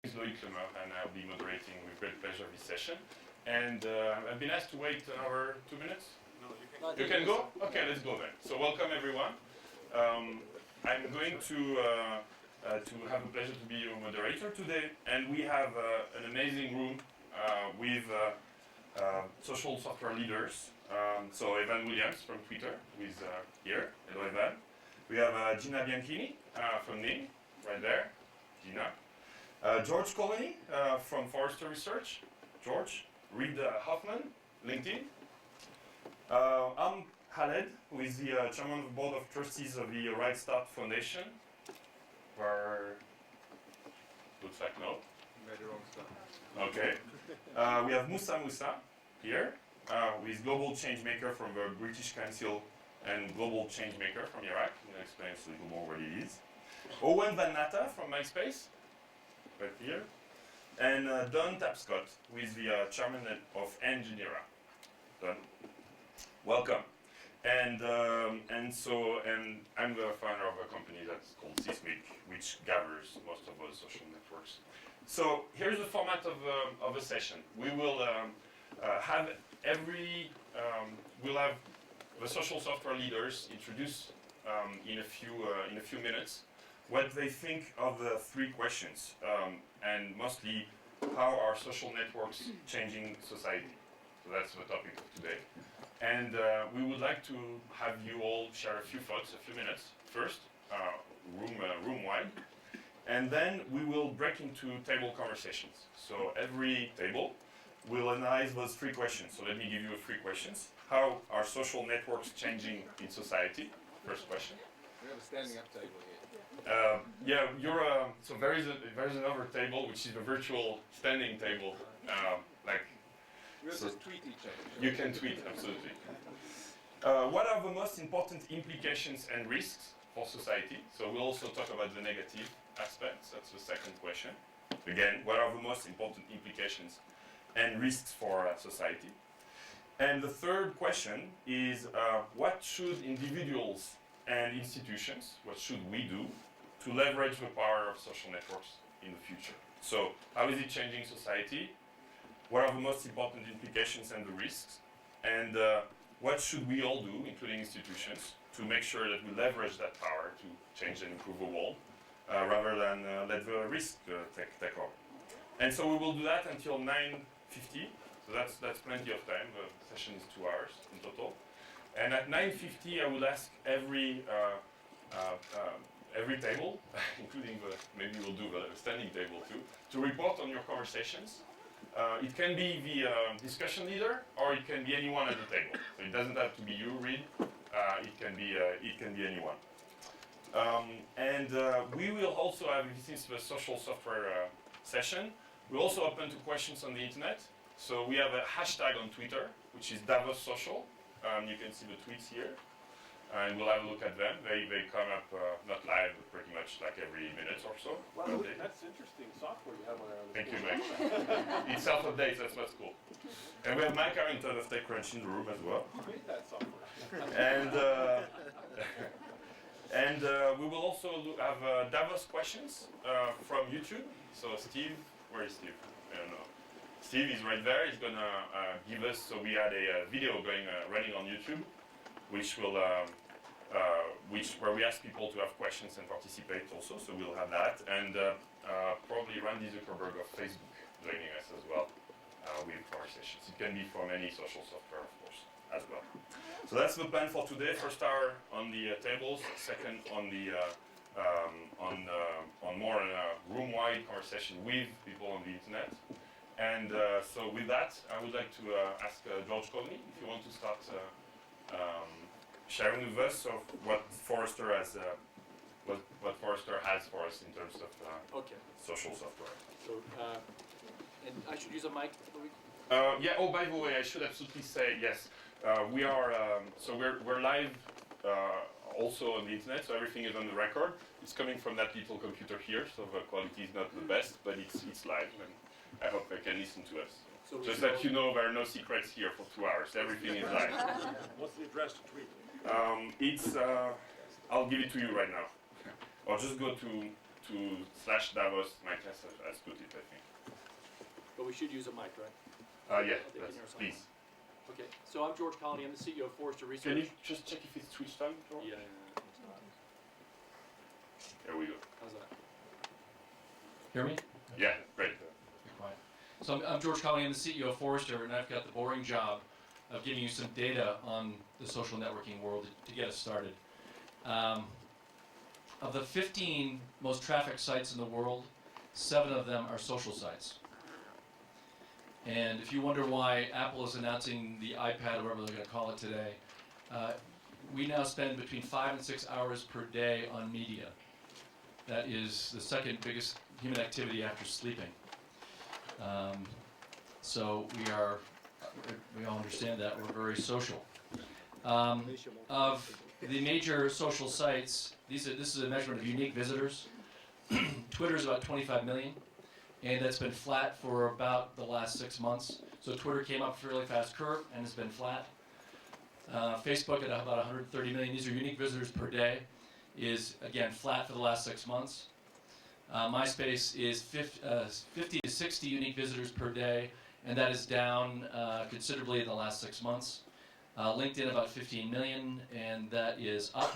is Loïc and I'll be moderating with great pleasure this session. And I've been asked to wait another 2 minutes. No, you can go? Okay, let's go then. So welcome everyone. I'm going to have the pleasure to be your moderator today, and we have an amazing room with social software leaders. So Evan Williams from Twitter, who is here. Hello, Evan. We have Gina Bianchini from Ning, right there. Gina. George Colony from Forrester Research. George. Reid Hoffman, LinkedIn. I'm Khaled, who is the chairman of the board of trustees of the Right Start Foundation. Where looks like no. Made the wrong stuff. Okay. We have Mousa here, who is global changemaker from the British Council and global changemaker from Iraq. I'm going to explain a little more what he is. Owen van Natta from MySpace, right here. And Don Tapscott, who is the chairman of nGenera. Don, welcome. And I'm the founder of a company that's called Seesmic, which gathers most of those social networks. So here's the format of a session. We will have we'll have the social software leaders introduce in a few minutes what they think of the 3 questions, and mostly how are social networks changing society. So that's the topic of today. And we would like to have you all share a few thoughts, a few minutes first, room-wide. And then we will break into table conversations. So every table will analyze those 3 questions. So let me give you 3 questions. How are social networks changing in society? First question. We have a standing up table here. So there is another table, which is a virtual standing table. We'll just tweet each other. You can tweet, absolutely. What are the most important implications and risks for society? So we'll also talk about the negative aspects. That's the second question. Again, what are the most important implications and risks for society? And the third question is, what should individuals and institutions, what should we do to leverage the power of social networks in the future? So how is it changing society? What are the most important implications and the risks? And what should we all do, including institutions, to make sure that we leverage that power to change and improve the world, rather than let the risk take over? And so we will do that until 9:50. So that's plenty of time. The session is 2 hours in total. And at 9:50, I will ask every table, including maybe we'll do the standing table too, to report on your conversations. It can be the discussion leader, or it can be anyone at the table. So it doesn't have to be you, Reid. It can be anyone. We will also have, since the social software session, we're also open to questions on the internet. So we have a hashtag on Twitter, which is Davos Social. You can see the tweets here, and we'll have a look at them. They come up not live, but pretty much like every minute or so. Well, that's interesting software you have on there. Thank you, Mike. It self-updates, that's what's cool. And we have Mike Harrington of TechCrunch in the room as well. Who made that software? And we will also have Davos questions from YouTube. So Steve, where is Steve? I don't know. Steve is right there. He's gonna give us. So we had a video running on YouTube, where we ask people to have questions and participate also. So we'll have that, and probably Randy Zuckerberg of Facebook joining us as well with conversations. It can be from any social software, of course, as well. So that's the plan for today. First hour on the tables. Second on the on more room-wide conversation with people on the internet. And so with that, I would like to ask George Colony if you want to start sharing with us of what Forrester has for us in terms of social software. So, and I should use a mic, Loïc? Yeah. Oh, by the way, I should absolutely say yes. We are we're live also on the internet, so everything is on the record. It's coming from that little computer here, so the quality is not the best, but it's live. And I hope they can listen to us. So just that you know, there are no secrets here for 2 hours. Everything is live. What's the address to tweet? I'll give it to you right now. Or just go to /Davos. Mike has put it, I think. we should use a mic, right? Yeah, They can hear us all. please. Okay, so I'm George Colony, I'm the CEO of Forrester Research. Can you just check if it's switched on, George? Yeah. There we go. How's that? Hear me? Yeah, great. Be quiet. So I'm George Colony, I'm the CEO of Forrester, and I've got the boring job of giving you some data on the social networking world to get us started. Of the 15 most trafficked sites in the world, 7 of them are social sites. And if you wonder why Apple is announcing the iPad, or whatever they're going to call it today, we now spend between 5 and 6 hours per day on media. That is the second biggest human activity after sleeping. So we all understand that, we're very social. Of the major social sites, this is a measurement of unique visitors. Twitter's about 25 million, and that's been flat for about the last 6 months. So Twitter came up a fairly fast curve and has been flat. Facebook at about 130 million, these are unique visitors per day, is again flat for the last 6 months. MySpace is 50 to 60 unique visitors per day, and that is down considerably in the last 6 months. LinkedIn about 15 million, and that is up.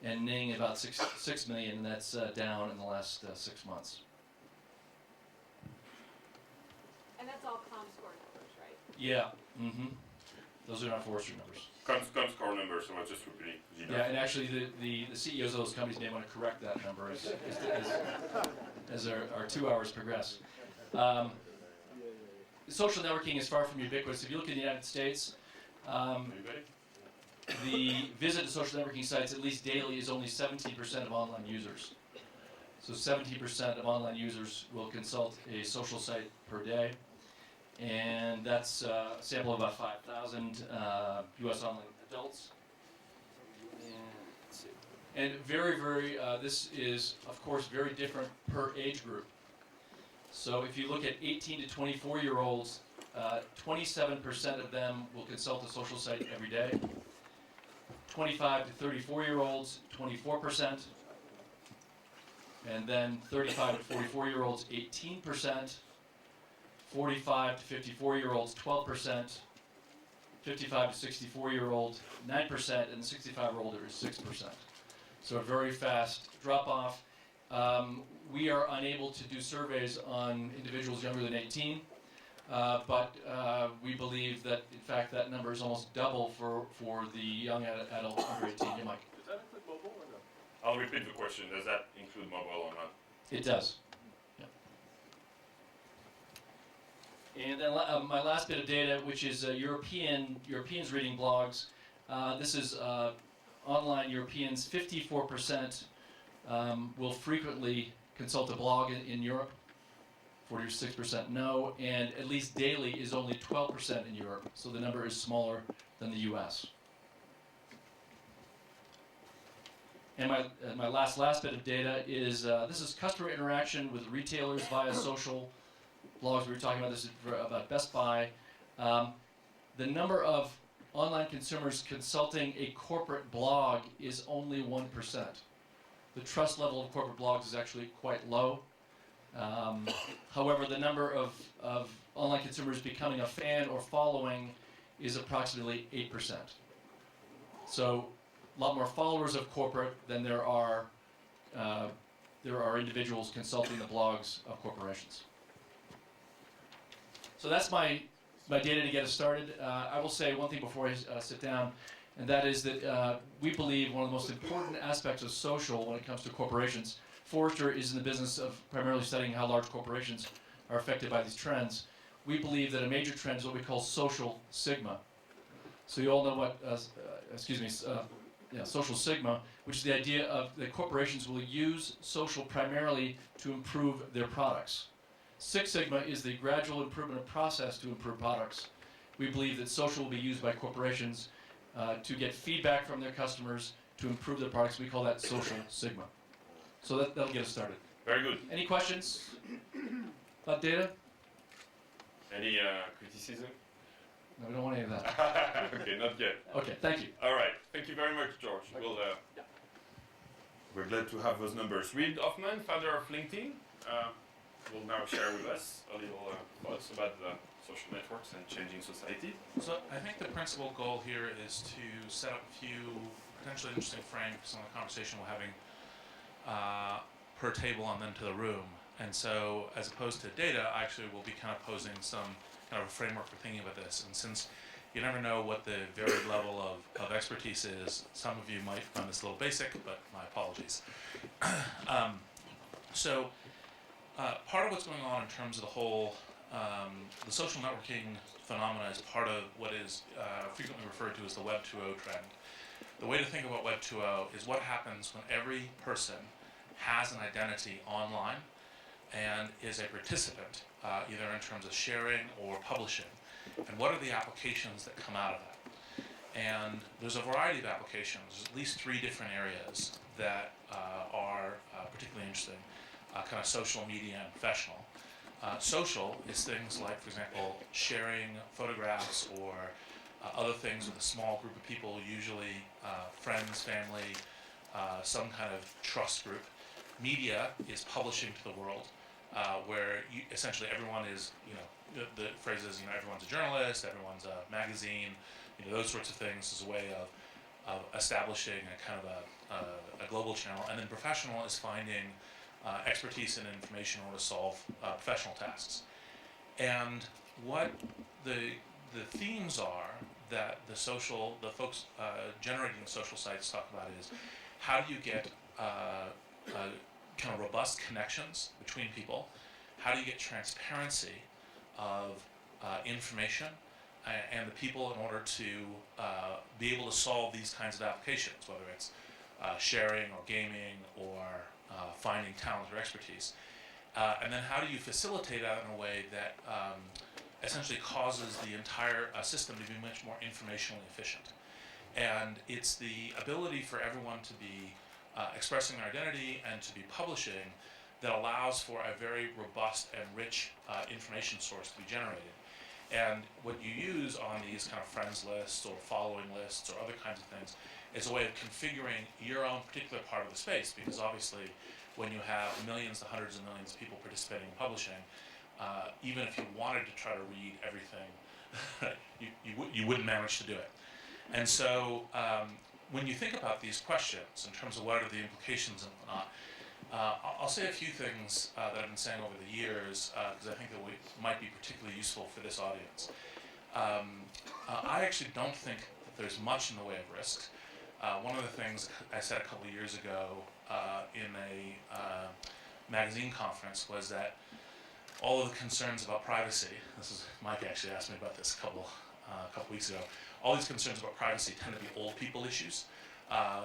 And Ning about 6 million, and that's down in the last 6 months. And that's all ComScore numbers, right? Yeah, those are not Forrester numbers. Comscore number, so I just repeating. Gina. Yeah, and actually the CEOs of those companies may want to correct that number as our 2 hours progress. Social networking is far from ubiquitous. If you look in the United States, the visit to social networking sites, at least daily, is only 17% of online users. So 70% of online users will consult a social site per day. And that's a sample of about 5,000 US online adults. And, let's see. And this is, of course, very different per age group. So if you look at 18 to 24-year-olds, 27% of them will consult a social site every day. 25 to 34-year-olds, 24%. And then 35 to 44-year-olds, 18%. 45 to 54-year-olds, 12%. 55 to 64-year-old, 9%, and 65 or older is 6%. So a very fast drop-off. We are unable to do surveys on individuals younger than 18. But we believe that, in fact, that number is almost double for the young adults under 18. Yeah, Mike? Does that include mobile or no? I'll repeat the question. Does that include mobile or not? It does. Yeah. And then my last bit of data, which is Europeans reading blogs. This is online Europeans. 54% will frequently consult a blog in Europe. 46% no, and at least daily is only 12% in Europe, so the number is smaller than the US. And my last bit of data is this is customer interaction with retailers via social blogs. We were talking about this about Best Buy. The number of online consumers consulting a corporate blog is only 1%. The trust level of corporate blogs is actually quite low. However, the number of online consumers becoming a fan or following is approximately 8%. So a lot more followers of corporate than there are individuals consulting the blogs of corporations. So that's my data to get us started. I will say one thing before I sit down, and that is that we believe one of the most important aspects of social when it comes to corporations. Forrester is in the business of primarily studying how large corporations are affected by these trends. We believe that a major trend is what we call social sigma. So you all know what, social sigma, which is the idea of that corporations will use social primarily to improve their products. Six Sigma is the gradual improvement of process to improve products. We believe that social will be used by corporations to get feedback from their customers to improve their products. We call that social sigma. So that'll get us started. Very good. Any questions about data? Any criticism? No, we don't want any of that. Okay, not yet. Okay, thank you. All right. Thank you very much, George. We're glad to have those numbers. Reid Hoffman, founder of LinkedIn. will now share with us a little thoughts about the social networks and changing society. So I think the principal goal here is to set up a few potentially interesting frames for some of the conversation we're having per table and then to the room. And so as opposed to data, I actually will be kind of posing some kind of a framework for thinking about this. And since you never know what the varied level of expertise is, some of you might find this a little basic, but my apologies. So part of what's going on in terms of the whole, the social networking phenomena is part of what is frequently referred to as the Web 2.0 trend. The way to think about Web 2.0 is what happens when every person has an identity online and is a participant, either in terms of sharing or publishing, and what are the applications that come out of that. And there's a variety of applications. There's at least 3 different areas that are particularly interesting, kind of social, media, and professional. Social is things like, for example, sharing photographs or other things with a small group of people, usually friends, family, some kind of trust group. Media is publishing to the world, where essentially everyone is, the phrase is, everyone's a journalist, everyone's a magazine, those sorts of things is a way of establishing a kind of a global channel. And then professional is finding expertise and information in order to solve professional tasks. And what the themes are that the folks generating the social sites talk about is, how do you get kind of robust connections between people? How do you get transparency of information and the people in order to be able to solve these kinds of applications, whether it's sharing or gaming or finding talent or expertise? And then how do you facilitate that in a way that essentially causes the entire system to be much more informationally efficient? And it's the ability for everyone to be expressing their identity and to be publishing that allows for a very robust and rich information source to be generated. And what you use on these kind of friends lists or following lists or other kinds of things is a way of configuring your own particular part of the space, because obviously when you have millions to hundreds of millions of people participating in publishing, even if you wanted to try to read everything, you wouldn't manage to do it. And so when you think about these questions in terms of what are the implications and whatnot, I'll say a few things that I've been saying over the years, because I think that might be particularly useful for this audience. I actually don't think that there's much in the way of risks. One of the things I said a couple of years ago in a magazine conference was that all of the concerns about privacy, Mike actually asked me about this a couple weeks ago, all these concerns about privacy tend to be old people issues.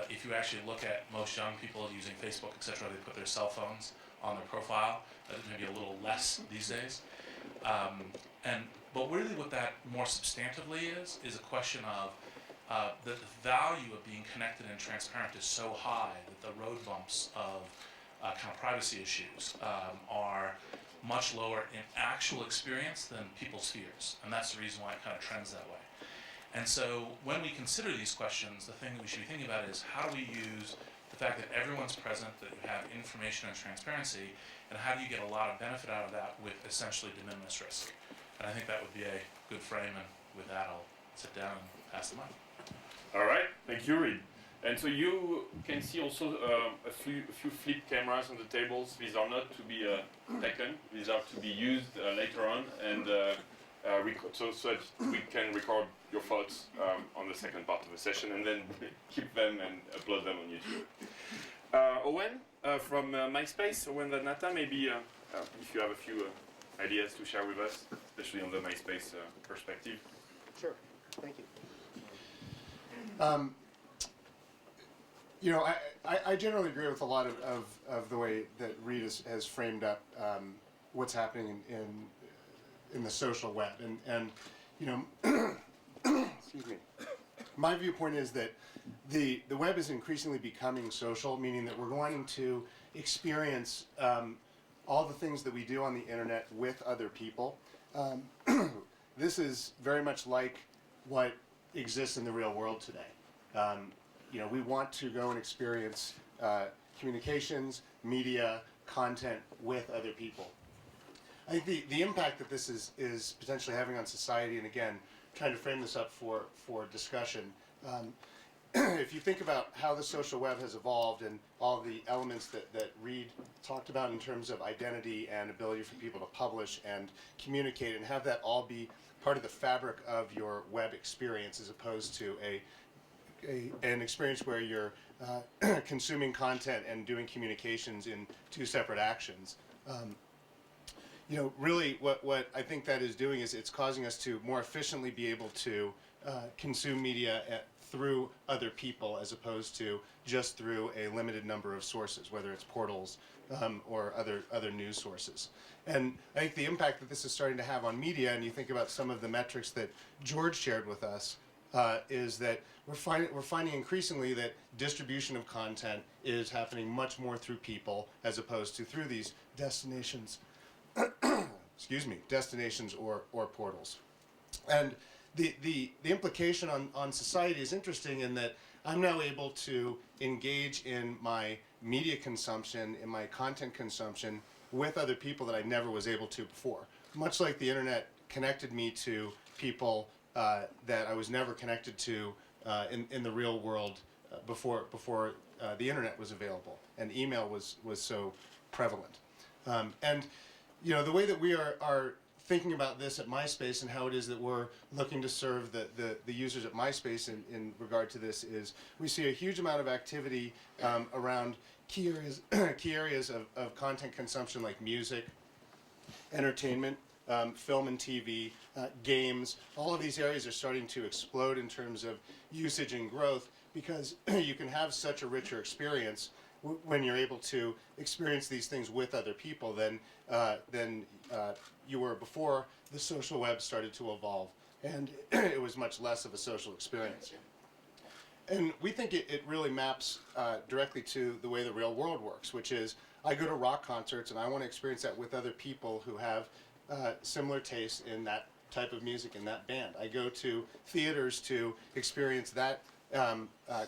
If you actually look at most young people using Facebook, etc., they put their cell phones on their profile. Maybe a little less these days. But really what that more substantively is a question of that the value of being connected and transparent is so high that the road bumps of kind of privacy issues are much lower in actual experience than people's fears. And that's the reason why it kind of trends that way. And so when we consider these questions, the thing that we should be thinking about is, how do we use the fact that everyone's present, that you have information and transparency, and how do you get a lot of benefit out of that with essentially de minimis risk? And I think that would be a good frame, and with that I'll sit down and pass the mic. All right, thank you, Reid. And so you can see also a few flip cameras on the tables. These are not to be taken, these are to be used later on, and so that we can record your thoughts on the second part of the session and then keep them and upload them on YouTube. Owen from MySpace, Owen and Natta, maybe if you have a few ideas to share with us, especially on the MySpace perspective. Sure, thank you. I generally agree with a lot of the way that Reid has framed up what's happening in the social web, and excuse me. My viewpoint is that the web is increasingly becoming social, meaning that we're going to experience all the things that we do on the internet with other people. This is very much like what exists in the real world today. We want to go and experience communications, media, content with other people. I think the impact that this is potentially having on society, and again, trying to frame this up for discussion. If you think about how the social web has evolved and all the elements that Reed talked about in terms of identity and ability for people to publish and communicate and have that all be part of the fabric of your web experience as opposed to an experience where you're consuming content and doing communications in two separate actions. Really what I think that is doing is it's causing us to more efficiently be able to consume media through other people as opposed to just through a limited number of sources, whether it's portals or other news sources. And I think the impact that this is starting to have on media, and you think about some of the metrics that George shared with us, is that we're finding increasingly that distribution of content is happening much more through people as opposed to through these destinations, destinations or portals. And the implication on society is interesting in that I'm now able to engage in my media consumption, in my content consumption with other people that I never was able to before. Much like the internet connected me to people that I was never connected to in the real world before the internet was available and email was so prevalent. And the way that we are thinking about this at MySpace and how it is that we're looking to serve the users at MySpace in regard to this is we see a huge amount of activity around key areas of content consumption like music, entertainment, film and TV, games. All of these areas are starting to explode in terms of usage and growth because you can have such a richer experience when you're able to experience these things with other people than you were before the social web started to evolve, and it was much less of a social experience. And we think it really maps directly to the way the real world works, which is I go to rock concerts and I want to experience that with other people who have similar tastes in that type of music, in that band. I go to theaters to experience that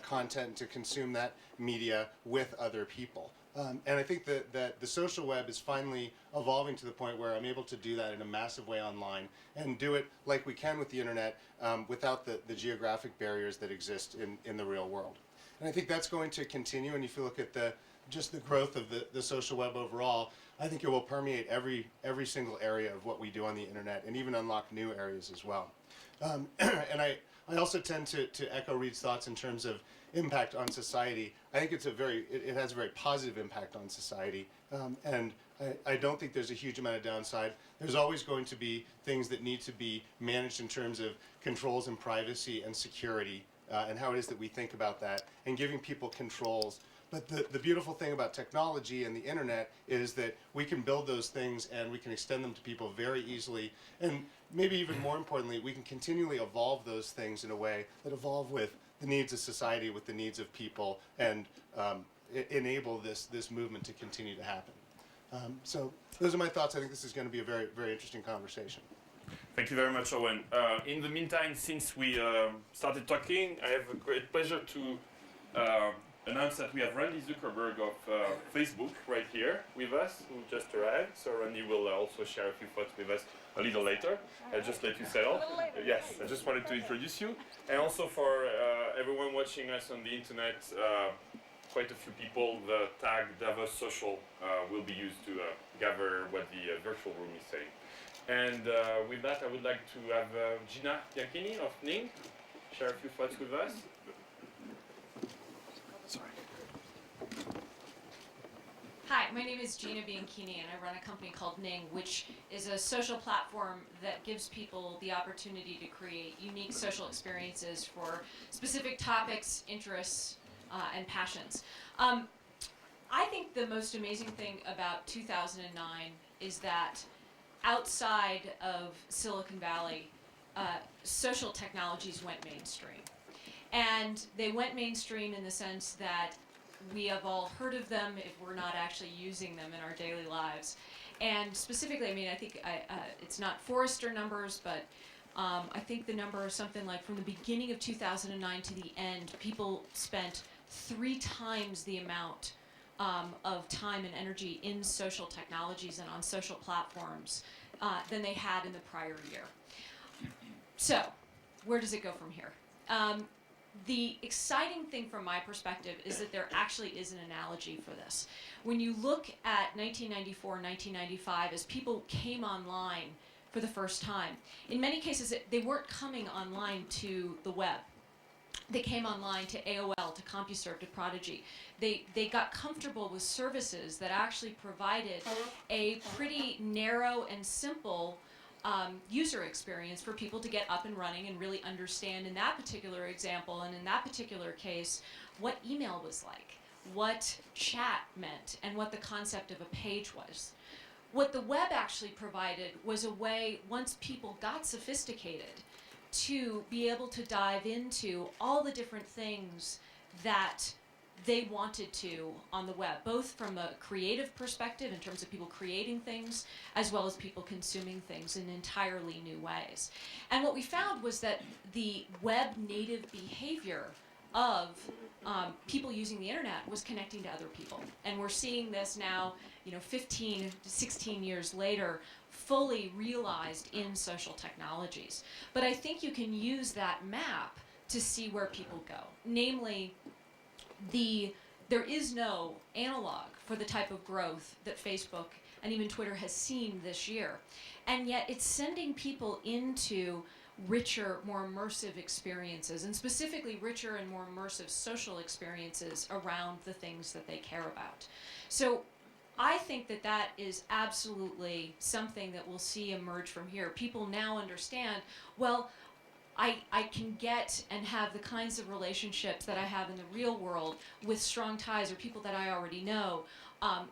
content, to consume that media with other people. And I think that the social web is finally evolving to the point where I'm able to do that in a massive way online and do it like we can with the internet without the geographic barriers that exist in the real world. And I think that's going to continue, and if you look at just the growth of the social web overall, I think it will permeate every single area of what we do on the internet and even unlock new areas as well. And I also tend to echo Reed's thoughts in terms of impact on society. I think it has a very positive impact on society, and I don't think there's a huge amount of downside. There's always going to be things that need to be managed in terms of controls and privacy and security, and how it is that we think about that, and giving people controls. But the beautiful thing about technology and the internet is that we can build those things and we can extend them to people very easily. And maybe even more importantly, we can continually evolve those things in a way that evolve with the needs of society, with the needs of people, and enable this movement to continue to happen. So those are my thoughts. I think this is going to be a very, very interesting conversation. Thank you very much, Owen. In the meantime, since we started talking, I have a great pleasure to announce that we have Randy Zuckerberg of Facebook right here with us, who just arrived. So Randy will also share a few thoughts with us a little later. I'll just let you settle. Yes, I just wanted to introduce you. And also for everyone watching us on the internet, quite a few people, the tag Davos Social will be used to gather what the virtual room is saying. And with that, I would like to have Gina Bianchini of Ning share a few thoughts with us. Hi, my name is Gina Bianchini, and I run a company called Ning, which is a social platform that gives people the opportunity to create unique social experiences for specific topics, interests, and passions. I think the most amazing thing about 2009 is that outside of Silicon Valley, social technologies went mainstream. And they went mainstream in the sense that we have all heard of them if we're not actually using them in our daily lives. And specifically, I mean, I think it's not Forrester numbers, but I think the number is something like from the beginning of 2009 to the end, people spent 3 times the amount of time and energy in social technologies and on social platforms than they had in the prior year. So, where does it go from here? The exciting thing from my perspective is that there actually is an analogy for this. When you look at 1994, 1995, as people came online for the first time, in many cases they weren't coming online to the web. They came online to AOL, to CompuServe, to Prodigy. They got comfortable with services that actually provided a pretty narrow and simple user experience for people to get up and running and really understand, in that particular example and in that particular case, what email was like, what chat meant, and what the concept of a page was. What the web actually provided was a way, once people got sophisticated, to be able to dive into all the different things that they wanted to on the web, both from a creative perspective in terms of people creating things, as well as people consuming things in entirely new ways. And what we found was that the web native behavior of people using the internet was connecting to other people. And we're seeing this now, 15 to 16 years later, fully realized in social technologies. But I think you can use that map to see where people go. Namely, there is no analog for the type of growth that Facebook and even Twitter has seen this year. And yet it's sending people into richer, more immersive experiences, and specifically richer and more immersive social experiences around the things that they care about. So I think that that is absolutely something that we'll see emerge from here. People now understand, well, I can get and have the kinds of relationships that I have in the real world with strong ties or people that I already know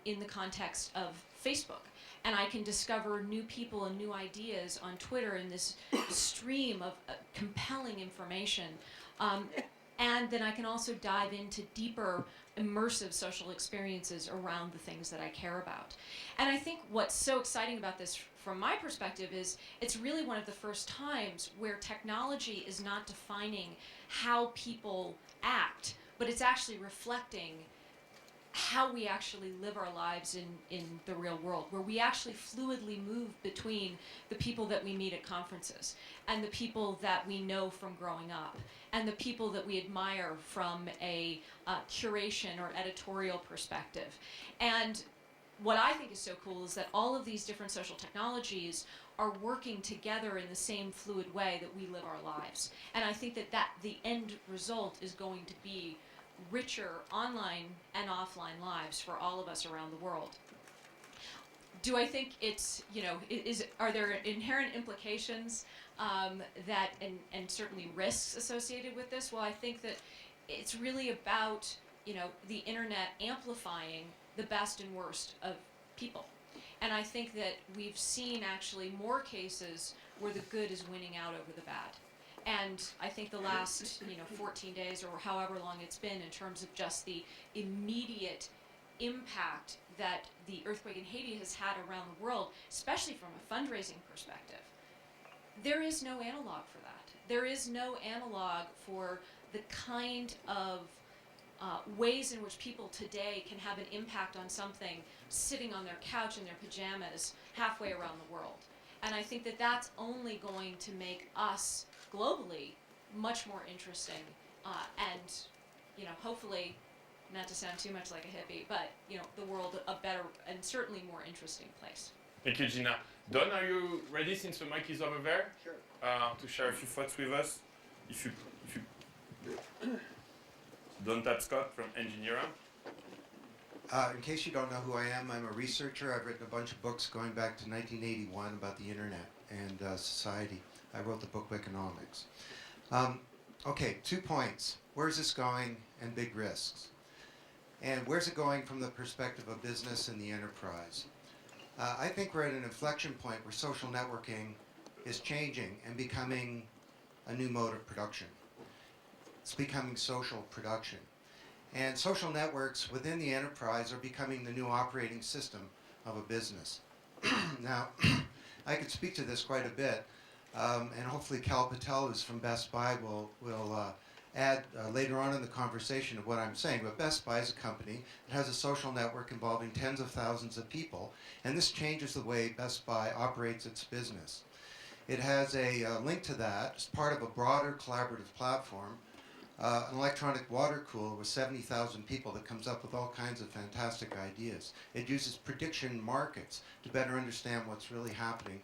in the context of Facebook. And I can discover new people and new ideas on Twitter in this stream of compelling information. And then I can also dive into deeper, immersive social experiences around the things that I care about. And I think what's so exciting about this from my perspective is it's really one of the first times where technology is not defining how people act, but it's actually reflecting how we actually live our lives in the real world, where we actually fluidly move between the people that we meet at conferences and the people that we know from growing up and the people that we admire from a curation or editorial perspective. And what I think is so cool is that all of these different social technologies are working together in the same fluid way that we live our lives. And I think that the end result is going to be richer online and offline lives for all of us around the world. Do I think it's, are there inherent implications that, and certainly risks associated with this? Well, I think that it's really about, the internet amplifying the best and worst of people. And I think that we've seen actually more cases where the good is winning out over the bad. And I think the last 14 days or however long it's been in terms of just the immediate impact that the earthquake in Haiti has had around the world, especially from a fundraising perspective, there is no analog for that. There is no analog for the kind of ways in which people today can have an impact on something sitting on their couch in their pajamas halfway around the world. And I think that that's only going to make us globally much more interesting and hopefully, not to sound too much like a hippie, but the world a better and certainly more interesting place. Thank you, Gina. Don, are you ready since the mic is over there? Sure. To share a few thoughts with us? If you Don Tapscott from nGenera. In case you don't know who I am, I'm a researcher. I've written a bunch of books going back to 1981 about the internet and society. I wrote the book Economics. Okay, 2 points. Where's this going and big risks? And where's it going from the perspective of business and the enterprise? I think we're at an inflection point where social networking is changing and becoming a new mode of production. It's becoming social production. And social networks within the enterprise are becoming the new operating system of a business. Now, I could speak to this quite a bit, and hopefully Cal Patel, who's from Best Buy, will add later on in the conversation of what I'm saying, but Best Buy is a company that has a social network involving tens of thousands of people, and this changes the way Best Buy operates its business. It has a link to that as part of a broader collaborative platform, an electronic water cooler with 70,000 people that comes up with all kinds of fantastic ideas. It uses prediction markets to better understand what's really happening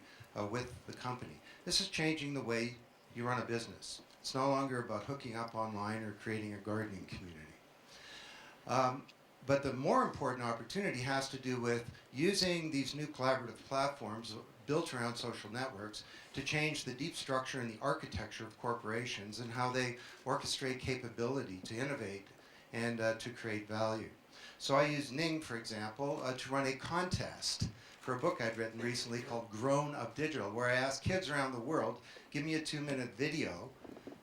with the company. This is changing the way you run a business. It's no longer about hooking up online or creating a gardening community. But the more important opportunity has to do with using these new collaborative platforms built around social networks to change the deep structure and the architecture of corporations and how they orchestrate capability to innovate and to create value. So I use Ning, for example, to run a contest for a book I'd written recently called Grown Up Digital, where I asked kids around the world, give me a 2-minute video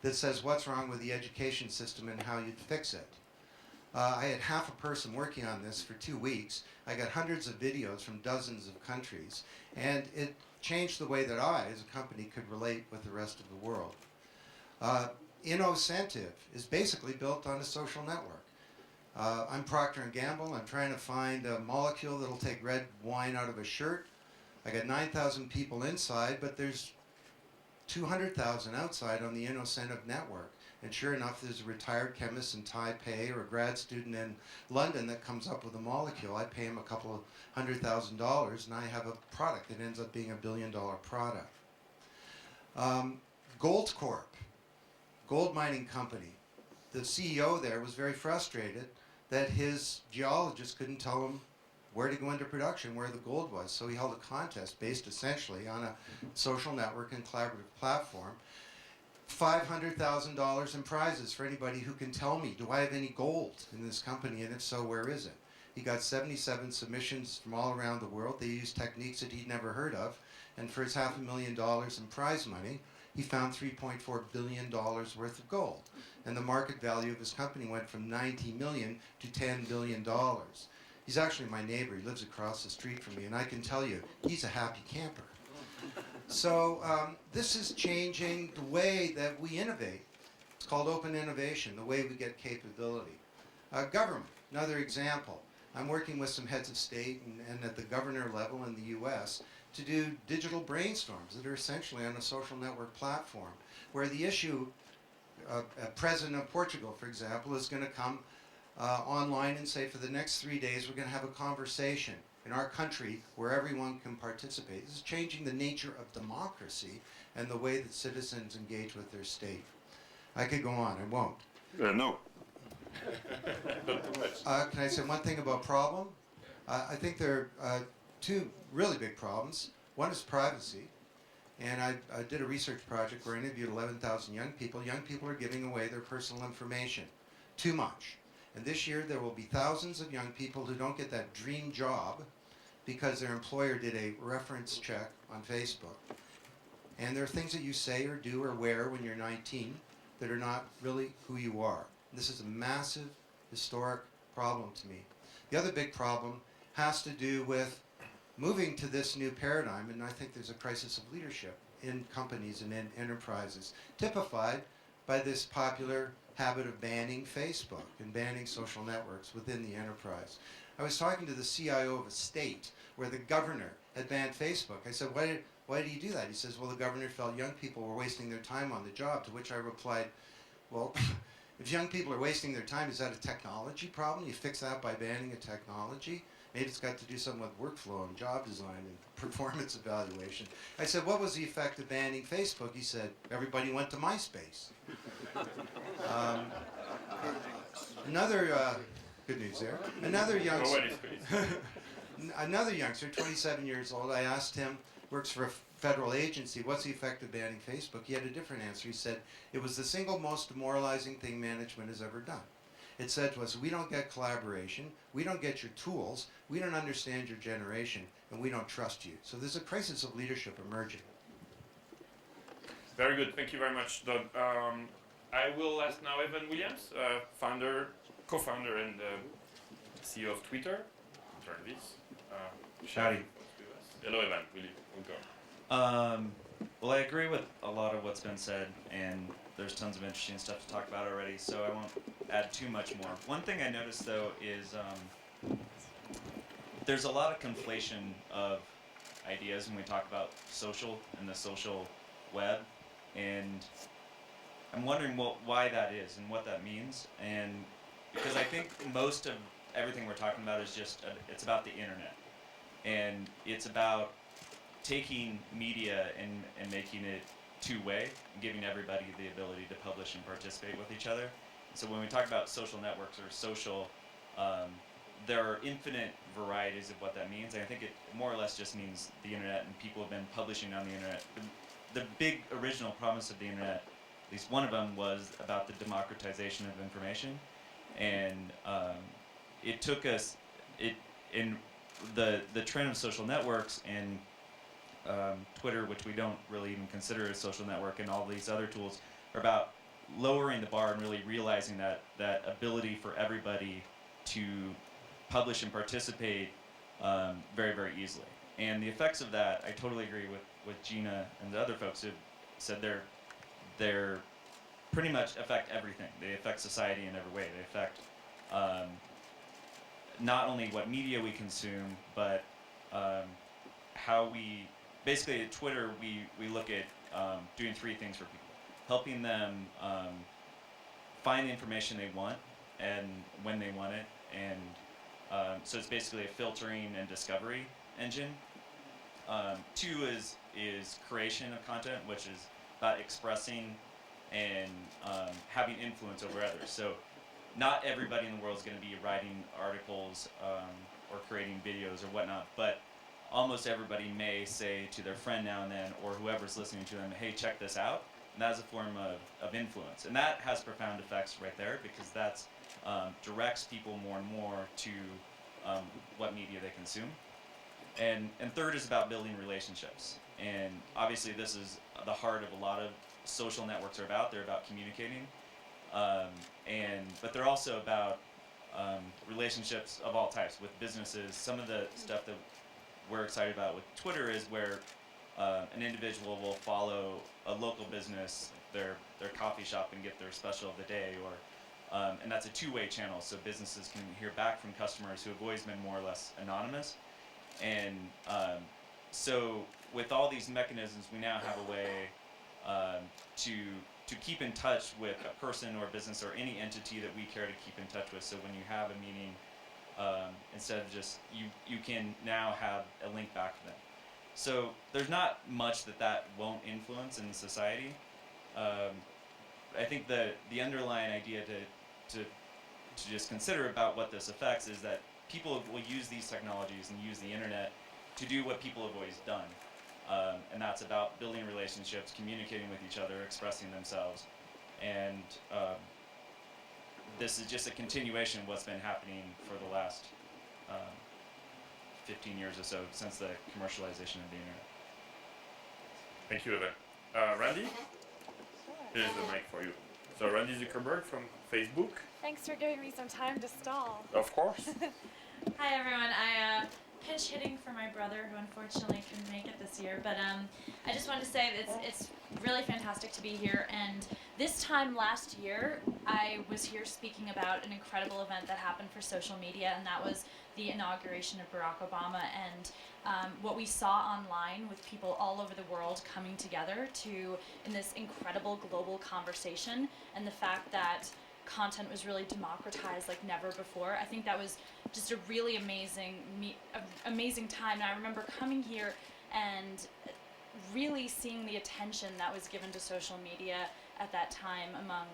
that says what's wrong with the education system and how you'd fix it. I had half a person working on this for 2 weeks. I got hundreds of videos from dozens of countries, and it changed the way that I, as a company, could relate with the rest of the world. Innocentive is basically built on a social network. I'm Procter & Gamble. I'm trying to find a molecule that'll take red wine out of a shirt. I got 9,000 people inside, but there's 200,000 outside on the Innocentive network. And sure enough, there's a retired chemist in Taipei or a grad student in London that comes up with a molecule. I pay him a couple of $100,000 and I have a product that ends up being $1 billion product. Goldcorp, gold mining company. The CEO there was very frustrated that his geologist couldn't tell him where to go into production, where the gold was. So he held a contest based essentially on a social network and collaborative platform. $500,000 in prizes for anybody who can tell me, do I have any gold in this company, and if so, where is it? He got 77 submissions from all around the world. They used techniques that he'd never heard of, and for his $500,000 in prize money, he found $3.4 billion worth of gold. And the market value of his company went from $90 million to $10 billion. He's actually my neighbor. He lives across the street from me, and I can tell you, he's a happy camper. So this is changing the way that we innovate. It's called open innovation, the way we get capability. Government, another example. I'm working with some heads of state and at the governor level in the US to do digital brainstorms that are essentially on a social network platform, where the issue, President of Portugal, for example, is going to come online and say, for the next 3 days, we're going to have a conversation in our country where everyone can participate. This is changing the nature of democracy and the way that citizens engage with their state. I could go on, I won't. No. Can I say one thing about problem? I think there are two really big problems. One is privacy. And I did a research project where I interviewed 11,000 young people. Young people are giving away their personal information too much. And this year there will be thousands of young people who don't get that dream job because their employer did a reference check on Facebook. And there are things that you say or do or wear when you're 19 that are not really who you are. This is a massive, historic problem to me. The other big problem has to do with moving to this new paradigm, and I think there's a crisis of leadership in companies and in enterprises, typified by this popular habit of banning Facebook and banning social networks within the enterprise. I was talking to the CIO of a state where the governor had banned Facebook. I said, why did he do that? He says, well, the governor felt young people were wasting their time on the job, to which I replied, well, if young people are wasting their time, is that a technology problem? You fix that by banning a technology? Maybe it's got to do something with workflow and job design and performance evaluation. I said, what was the effect of banning Facebook? He said, everybody went to MySpace. Another, good news there. Another youngster, another youngster, 27 years old, I asked him, works for a federal agency, what's the effect of banning Facebook? He had a different answer. He said, it was the single most demoralizing thing management has ever done. It said to us, we don't get collaboration, we don't get your tools, we don't understand your generation, and we don't trust you. So there's a crisis of leadership emerging. Very good, thank you very much, Doug. I will ask now Evan Williams, founder, co-founder and CEO of Twitter. Turn this. Howdy. Hello Evan, we'll go. Well, I agree with a lot of what's been said, and there's tons of interesting stuff to talk about already, so I won't add too much more. One thing I noticed, though, is there's a lot of conflation of ideas when we talk about social and the social web, and I'm wondering why that is and what that means, and because I think most of everything we're talking about is just, it's about the internet, and it's about taking media and making it two-way, and giving everybody the ability to publish and participate with each other. So when we talk about social networks or social, there are infinite varieties of what that means, and I think it more or less just means the internet, and people have been publishing on the internet. The big original promise of the internet, at least one of them, was about the democratization of information, and it took us, in the trend of social networks and Twitter, which we don't really even consider a social network, and all these other tools are about lowering the bar and really realizing that ability for everybody to publish and participate very, very easily. And the effects of that, I totally agree with Gina and the other folks who said they're pretty much affect everything. They affect society in every way. They affect not only what media we consume, but how we, basically at Twitter, we look at doing three things for people. Helping them find the information they want and when they want it, and so it's basically a filtering and discovery engine. Two is creation of content, which is about expressing and having influence over others. So not everybody in the world is going to be writing articles or creating videos or whatnot, but almost everybody may say to their friend now and then, or whoever's listening to them, hey, check this out. And that is a form of influence. And that has profound effects right there, because that's directs people more and more to what media they consume. And third is about building relationships. And obviously this is the heart of a lot of social networks are about. They're about communicating. But they're also about relationships of all types with businesses. Some of the stuff that we're excited about with Twitter is where an individual will follow a local business, their coffee shop, and get their special of the day, or and that's a two-way channel, so businesses can hear back from customers who have always been more or less anonymous. And so with all these mechanisms, we now have a way to keep in touch with a person or business or any entity that we care to keep in touch with. So when you have a meeting, instead of just, you can now have a link back to them. So there's not much that won't influence in society. I think the underlying idea to just consider about what this affects is that people will use these technologies and use the internet to do what people have always done. And that's about building relationships, communicating with each other, expressing themselves. And this is just a continuation of what's been happening for the last 15 years or so, since the commercialization of the internet. Thank you, Owen. Randy? Here's the mic for you. So Randy Zuckerberg from Facebook. Thanks for giving me some time to stall. Of course. Hi everyone, I pinch hitting for my brother who unfortunately couldn't make it this year, but I just wanted to say that it's really fantastic to be here, and this time last year I was here speaking about an incredible event that happened for social media, and that was the inauguration of Barack Obama, and what we saw online with people all over the world coming together in this incredible global conversation, and the fact that content was really democratized like never before. I think that was just a really amazing time, and I remember coming here and really seeing the attention that was given to social media at that time among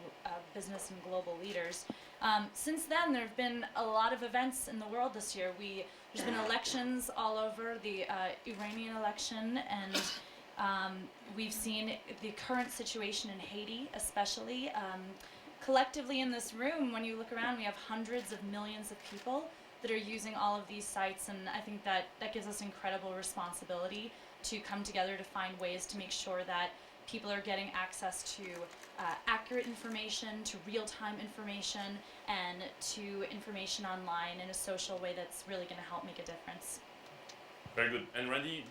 business and global leaders. Since then, there have been a lot of events in the world this year. There's been elections all over, the Iranian election, and we've seen the current situation in Haiti, especially. Collectively in this room, when you look around, we have hundreds of millions of people that are using all of these sites, and I think that gives us incredible responsibility to come together to find ways to make sure that people are getting access to accurate information, to real-time information, and to information online in a social way that's really going to help make a difference. Very good. And Randy,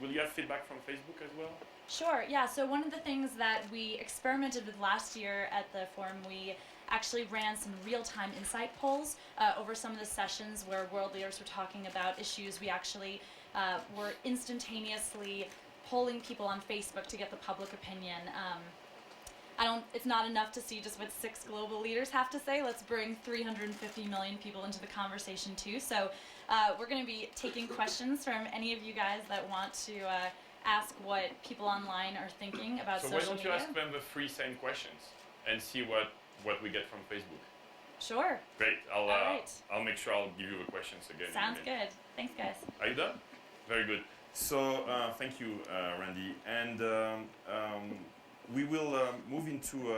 will you have feedback from Facebook as well? Sure, yeah. So one of the things that we experimented with last year at the forum, we actually ran some real-time insight polls over some of the sessions where world leaders were talking about issues. We actually were instantaneously polling people on Facebook to get the public opinion. It's not enough to see just what 6 global leaders have to say. Let's bring 350 million people into the conversation too. So we're going to be taking questions from any of you guys that want to ask what people online are thinking about social media. So why don't you ask them the 3 same questions and see what we get from Facebook? Sure. Great. Right. I'll make sure I'll give you the questions again. Sounds good. Thanks, guys. Are you done? Very good. So thank you, Randy. And we will move into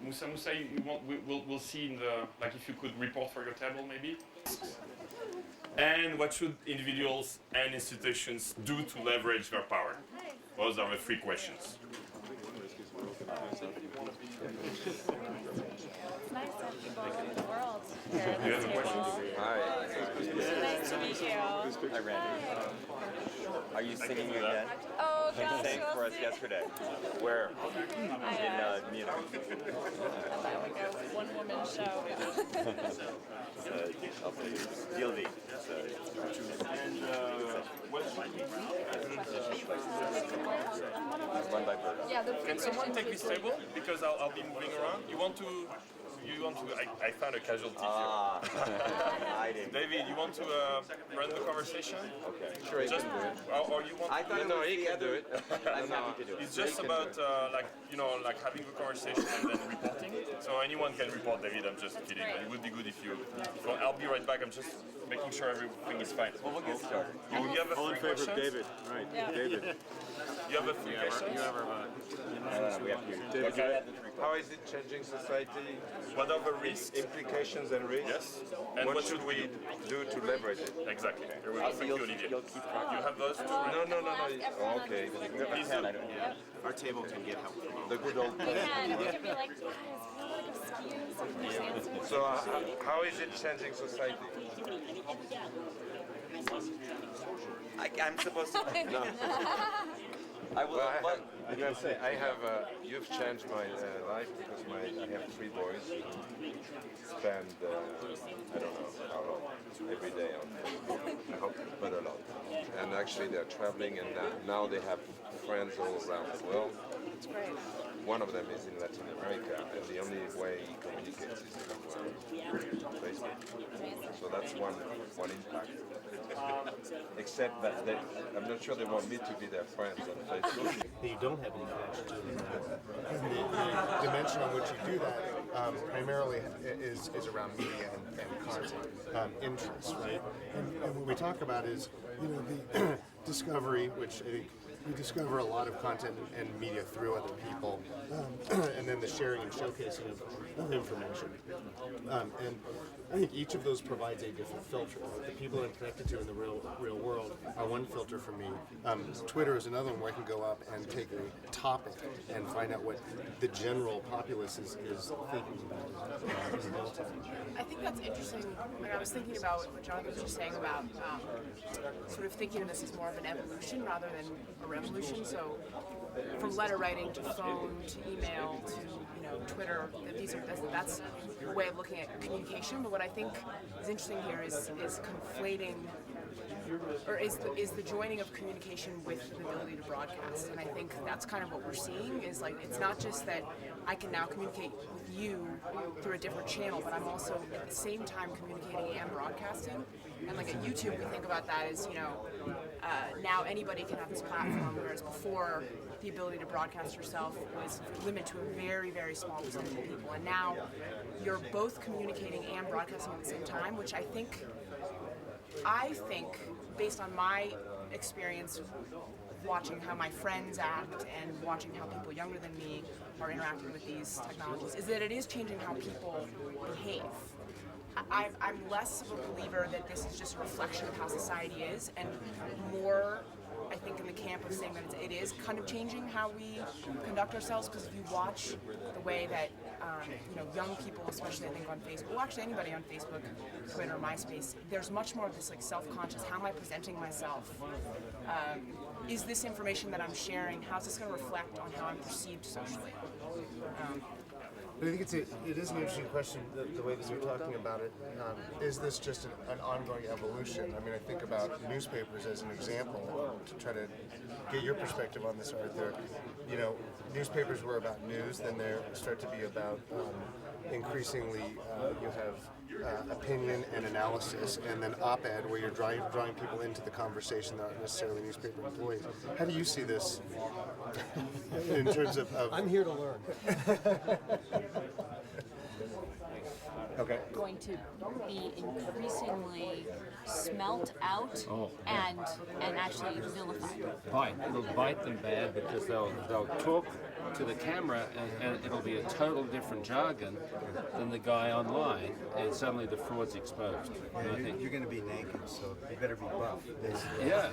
Musa. Musa, we'll see in the, like, if you could report for your table maybe. And what should individuals and institutions do to leverage their power? Those are the 3 questions. It's nice to have people all over the world here at Do you this have a table. question? Nice to meet you. Hi, Randy. Are you singing again? Oh, You gosh, sang for we'll us see. yesterday. Where? In Munich. I thought like a one-woman show. Guilty. Run by Bird. Yeah, Can someone take this table? Because I'll be moving around. You want to, I found a casualty here. I did. David, you want to run the conversation? Okay. Sure, you Just, can do it. or you want I to, thought it was the other. I'm happy to do it. it's just about, like having the conversation and then reporting. So anyone can report, David, I'm just kidding. But it would be good if you, I'll be right back. I'm just making sure everything is fine. Well, we'll get started. You have a 3 questions? David, right, David. You have a 3 questions? We have to. Okay. How is it changing society? What are the risks? Implications and risks? Yes. And What should we do to leverage it? Exactly. Here we go. Thank you, Olivier. You'll keep track. You have those 2? No. Oh, okay. Please do. Our table can get help. The good old. We can be like, guys, we want to go skiing some of these answers. So how is it changing society? I'm supposed to. No. I will. Well, I can say I have. You've changed my life because I have 3 boys who spend I don't know how long every day on Facebook, but a lot. And actually they're traveling, and now they have friends all around the world. It's great. One of them is in Latin America, and the only way he communicates is through Facebook. So that's one impact. Except that I'm not sure they want me to be their friends on Facebook. That you don't have any connection to. And the dimension on which you do that primarily is around media and content interests, right? And what we talk about is, the discovery, which I think we discover a lot of content and media through other people, and then the sharing and showcasing of information. And I think each of those provides a different filter. The people I'm connected to in the real world are one filter for me. Twitter is another one where I can go up and take a topic and find out what the general populace is thinking about in real time. I think that's interesting. Like, I was thinking about what Jonathan was just saying about sort of thinking of this as more of an evolution rather than a revolution. So from letter writing to phone to email to Twitter, that's a way of looking at communication. But what I think is interesting here is conflating, or is the joining of communication with the ability to broadcast. And I think that's kind of what we're seeing is, like, it's not just that I can now communicate with you through a different channel, but I'm also at the same time communicating and broadcasting. And like at YouTube, we think about that as, now anybody can have this platform, whereas before the ability to broadcast yourself was limited to a very, very small percentage of people. And now you're both communicating and broadcasting at the same time, which I think, based on my experience watching how my friends act and watching how people younger than me are interacting with these technologies, is that it is changing how people behave. I'm less of a believer that this is just a reflection of how society is, and more I think, in the camp of saying that it is kind of changing how we conduct ourselves, because if you watch the way that young people, especially I think on Facebook, well, actually anybody on Facebook, Twitter, MySpace, there's much more of this like self-conscious. How am I presenting myself? Is this information that I'm sharing? How's this going to reflect on how I'm perceived socially? But I think it is an interesting question, the way that you're talking about it. Is this just an ongoing evolution? I mean, I think about newspapers as an example, to try to get your perspective on this, Arthur. You know, newspapers were about news, then they start to be about increasingly you have opinion and analysis, and then op-ed, where you're drawing people into the conversation that aren't necessarily newspaper employees. How do you see this in terms of I'm here to learn. Okay. Going to be increasingly smelt out and actually vilified. It'll bite them bad because they'll talk to the camera and it'll be a total different jargon than the guy online, and suddenly the fraud's exposed. Yeah, you're going to be naked, so you better be buff, basically. Yeah.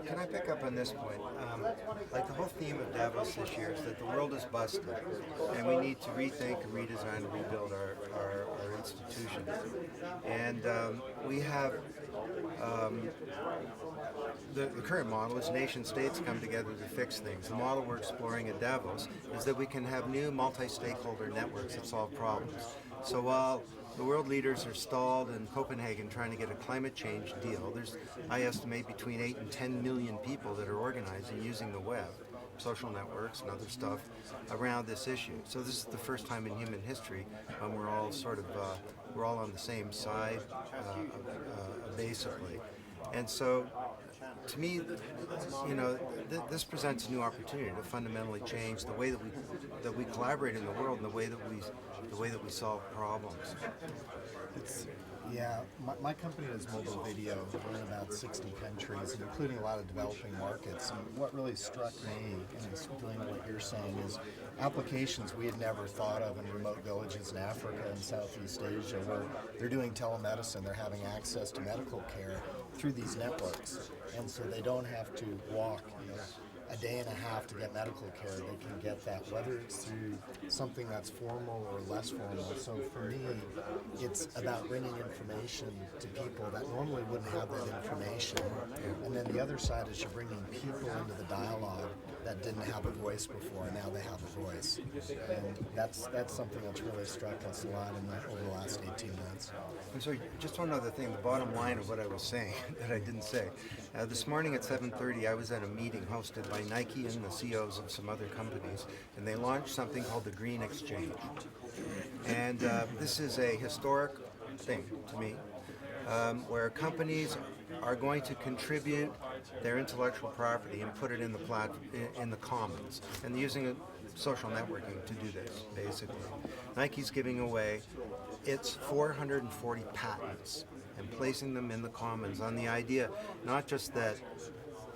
Can I pick up on this point? Like the whole theme of Davos this year is that the world is busted, and we need to rethink and redesign and rebuild our institutions. And we have the current model is nation states come together to fix things. The model we're exploring at Davos is that we can have new multi-stakeholder networks that solve problems. So while the world leaders are stalled in Copenhagen trying to get a climate change deal, there's, I estimate, between 8 and 10 million people that are organizing using the web, social networks and other stuff around this issue. So this is the first time in human history when we're all sort of, we're all on the same side, basically. And so, to me, you know, this presents a new opportunity to fundamentally change the way that we collaborate in the world and the way that we solve problems. Yeah, my company does mobile video. We're in about 60 countries, including a lot of developing markets. And what really struck me, and it's doing what you're saying, is applications we had never thought of in remote villages in Africa and Southeast Asia, where they're doing telemedicine, they're having access to medical care through these networks. And so they don't have to walk, a day and a half to get medical care. They can get that, whether it's through something that's formal or less formal. So for me, it's about bringing information to people that normally wouldn't have that information. And then the other side is you're bringing people into the dialogue that didn't have a voice before, and now they have a voice. And that's something that's really struck us a lot over the last 18 months. I'm sorry, just one other thing, the bottom line of what I was saying that I didn't say. This morning at 7:30, I was at a meeting hosted by Nike and the CEOs of some other companies, and they launched something called the Green Exchange. And this is a historic thing to me, where companies are going to contribute their intellectual property and put it in the commons, and using social networking to do this, basically. Nike's giving away its 440 patents and placing them in the commons on the idea not just that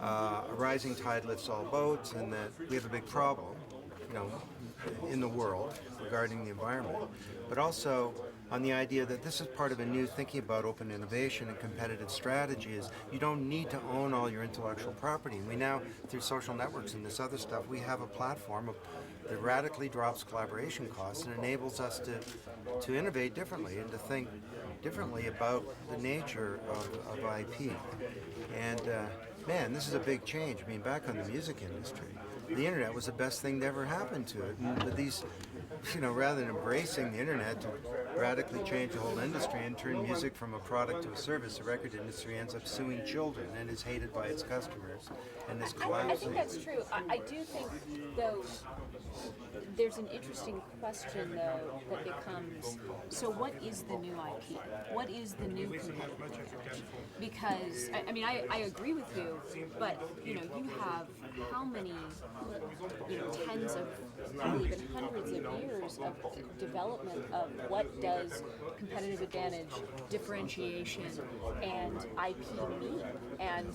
a rising tide lifts all boats and that we have a big problem, in the world regarding the environment, but also on the idea that this is part of a new thinking about open innovation and competitive strategy is you don't need to own all your intellectual property. We now, through social networks and this other stuff, we have a platform that radically drops collaboration costs and enables us to innovate differently and to think differently about the nature of IP. And man, this is a big change. I mean, back on the music industry, the internet was the best thing that ever happened to it. And with these, rather than embracing the internet to radically change the whole industry and turn music from a product to a service, the record industry ends up suing children and is hated by its customers and is collapsing. I think that's true. I do think, though, there's an interesting question, though, that becomes, so what is the new IP? What is the new competitive advantage? Because, I agree with you, but, you have how many, tens of, probably even hundreds of years of development of what does competitive advantage, differentiation, and IP mean? And,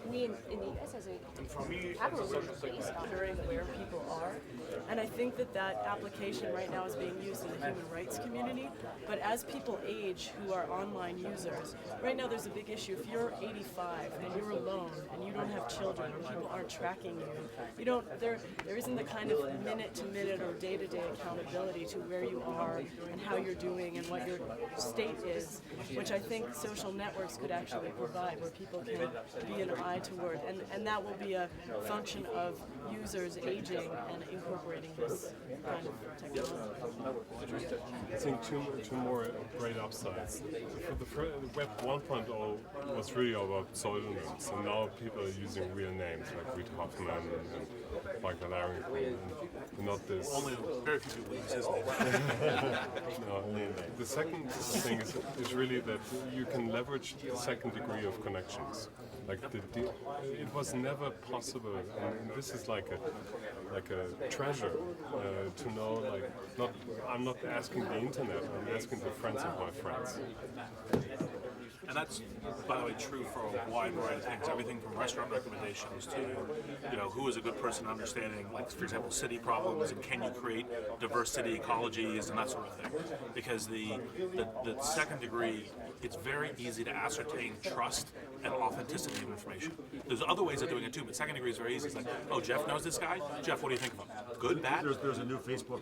we in the U.S. as a capitalism based on Monitoring where people are, and I think that application right now is being used in the human rights community, but as people age who are online users, right now there's a big issue. If you're 85 and you're alone and you don't have children and people aren't tracking you don't, there isn't the kind of minute-to-minute or day-to-day accountability to where you are and how you're doing and what your state is, which I think social networks could actually provide, where people can be an eye toward, and that will be a function of users aging and incorporating this kind of technology. I think two more great upsides. The Web 1.0 was really about pseudonyms, and now people are using real names like Reid Hoffman and Michael Arrington, and not this. Only very few people use his name. No, the second thing is really that you can leverage the second degree of connections. Like it was never possible, and this is like a treasure to know. Like, I'm not asking the internet. I'm asking the friends of my friends. And that's, by the way, true for a wide variety of things. Everything from restaurant recommendations to, who is a good person understanding, like, for example, city problems, and can you create diverse city ecologies and that sort of thing. Because the second degree, it's very easy to ascertain trust and authenticity of information. There's other ways of doing it too, but second degree is very easy. It's like, oh, Jeff knows this guy? Jeff, what do you think of him? Good, bad? There's a new Facebook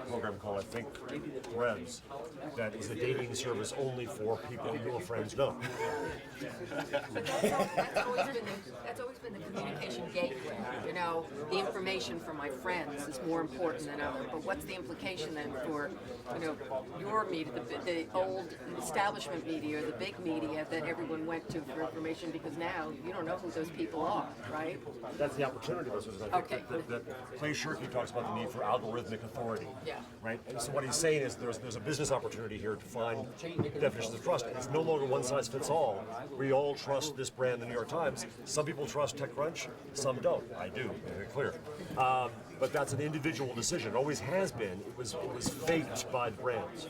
program called, I think, Threads, that is a dating service only for people your friends know. That's always been the communication gateway. The information from my friends is more important than others. But what's the implication then for, your media, the old establishment media, or the big media that everyone went to for information, because now you don't know who those people are, right? That's the opportunity. I think that Clay Shirky talks about the need for algorithmic authority. Yeah. Right. And so what he's saying is there's a business opportunity here to find definitions of trust. It's no longer one size fits all. We all trust this brand, the New York Times. Some people trust TechCrunch, some don't. I do. Very clear. But that's an individual decision. It always has been. It was faked by the brands.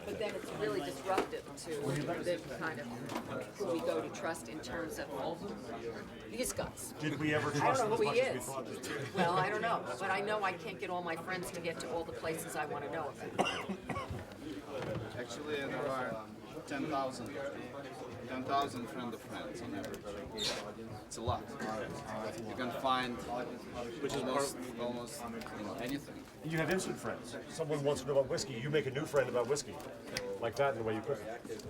But then it's really disruptive to the kind of who we go to trust in terms of these guys. Did we ever trust them as much as we thought? Well, I don't know, but I know I can't get all my friends to get to all the places I want to know about. Actually, there are 10,000 friend of friends on everybody. It's a lot. You can find almost anything. You have instant friends. Someone wants to know about whiskey. You make a new friend about whiskey. Like that in the way you cook it.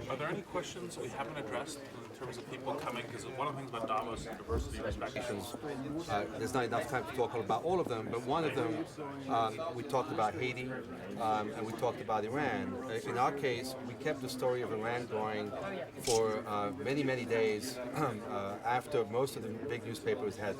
Are there any questions we haven't addressed in terms of people coming? Because one of the things about Davos is diversity and respect. There's not enough time to talk about all of them, but one of them, we talked about Haiti, and we talked about Iran. In our case, we kept the story of Iran going for many, many days after most of the big newspapers had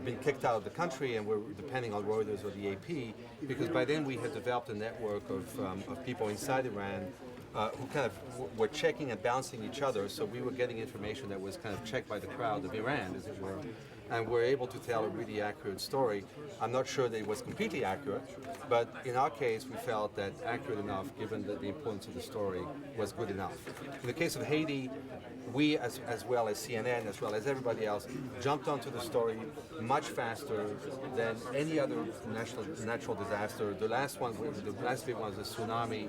been kicked out of the country and were depending on Reuters or the AP, because by then we had developed a network of people inside Iran who kind of were checking and bouncing each other, so we were getting information that was kind of checked by the crowd of Iran, as it were, and we're able to tell a really accurate story. I'm not sure that it was completely accurate, but in our case, we felt that accurate enough, given that the importance of the story was good enough. In the case of Haiti, we, as well as CNN, as well as everybody else, jumped onto the story much faster than any other natural disaster. The last big one was the tsunami.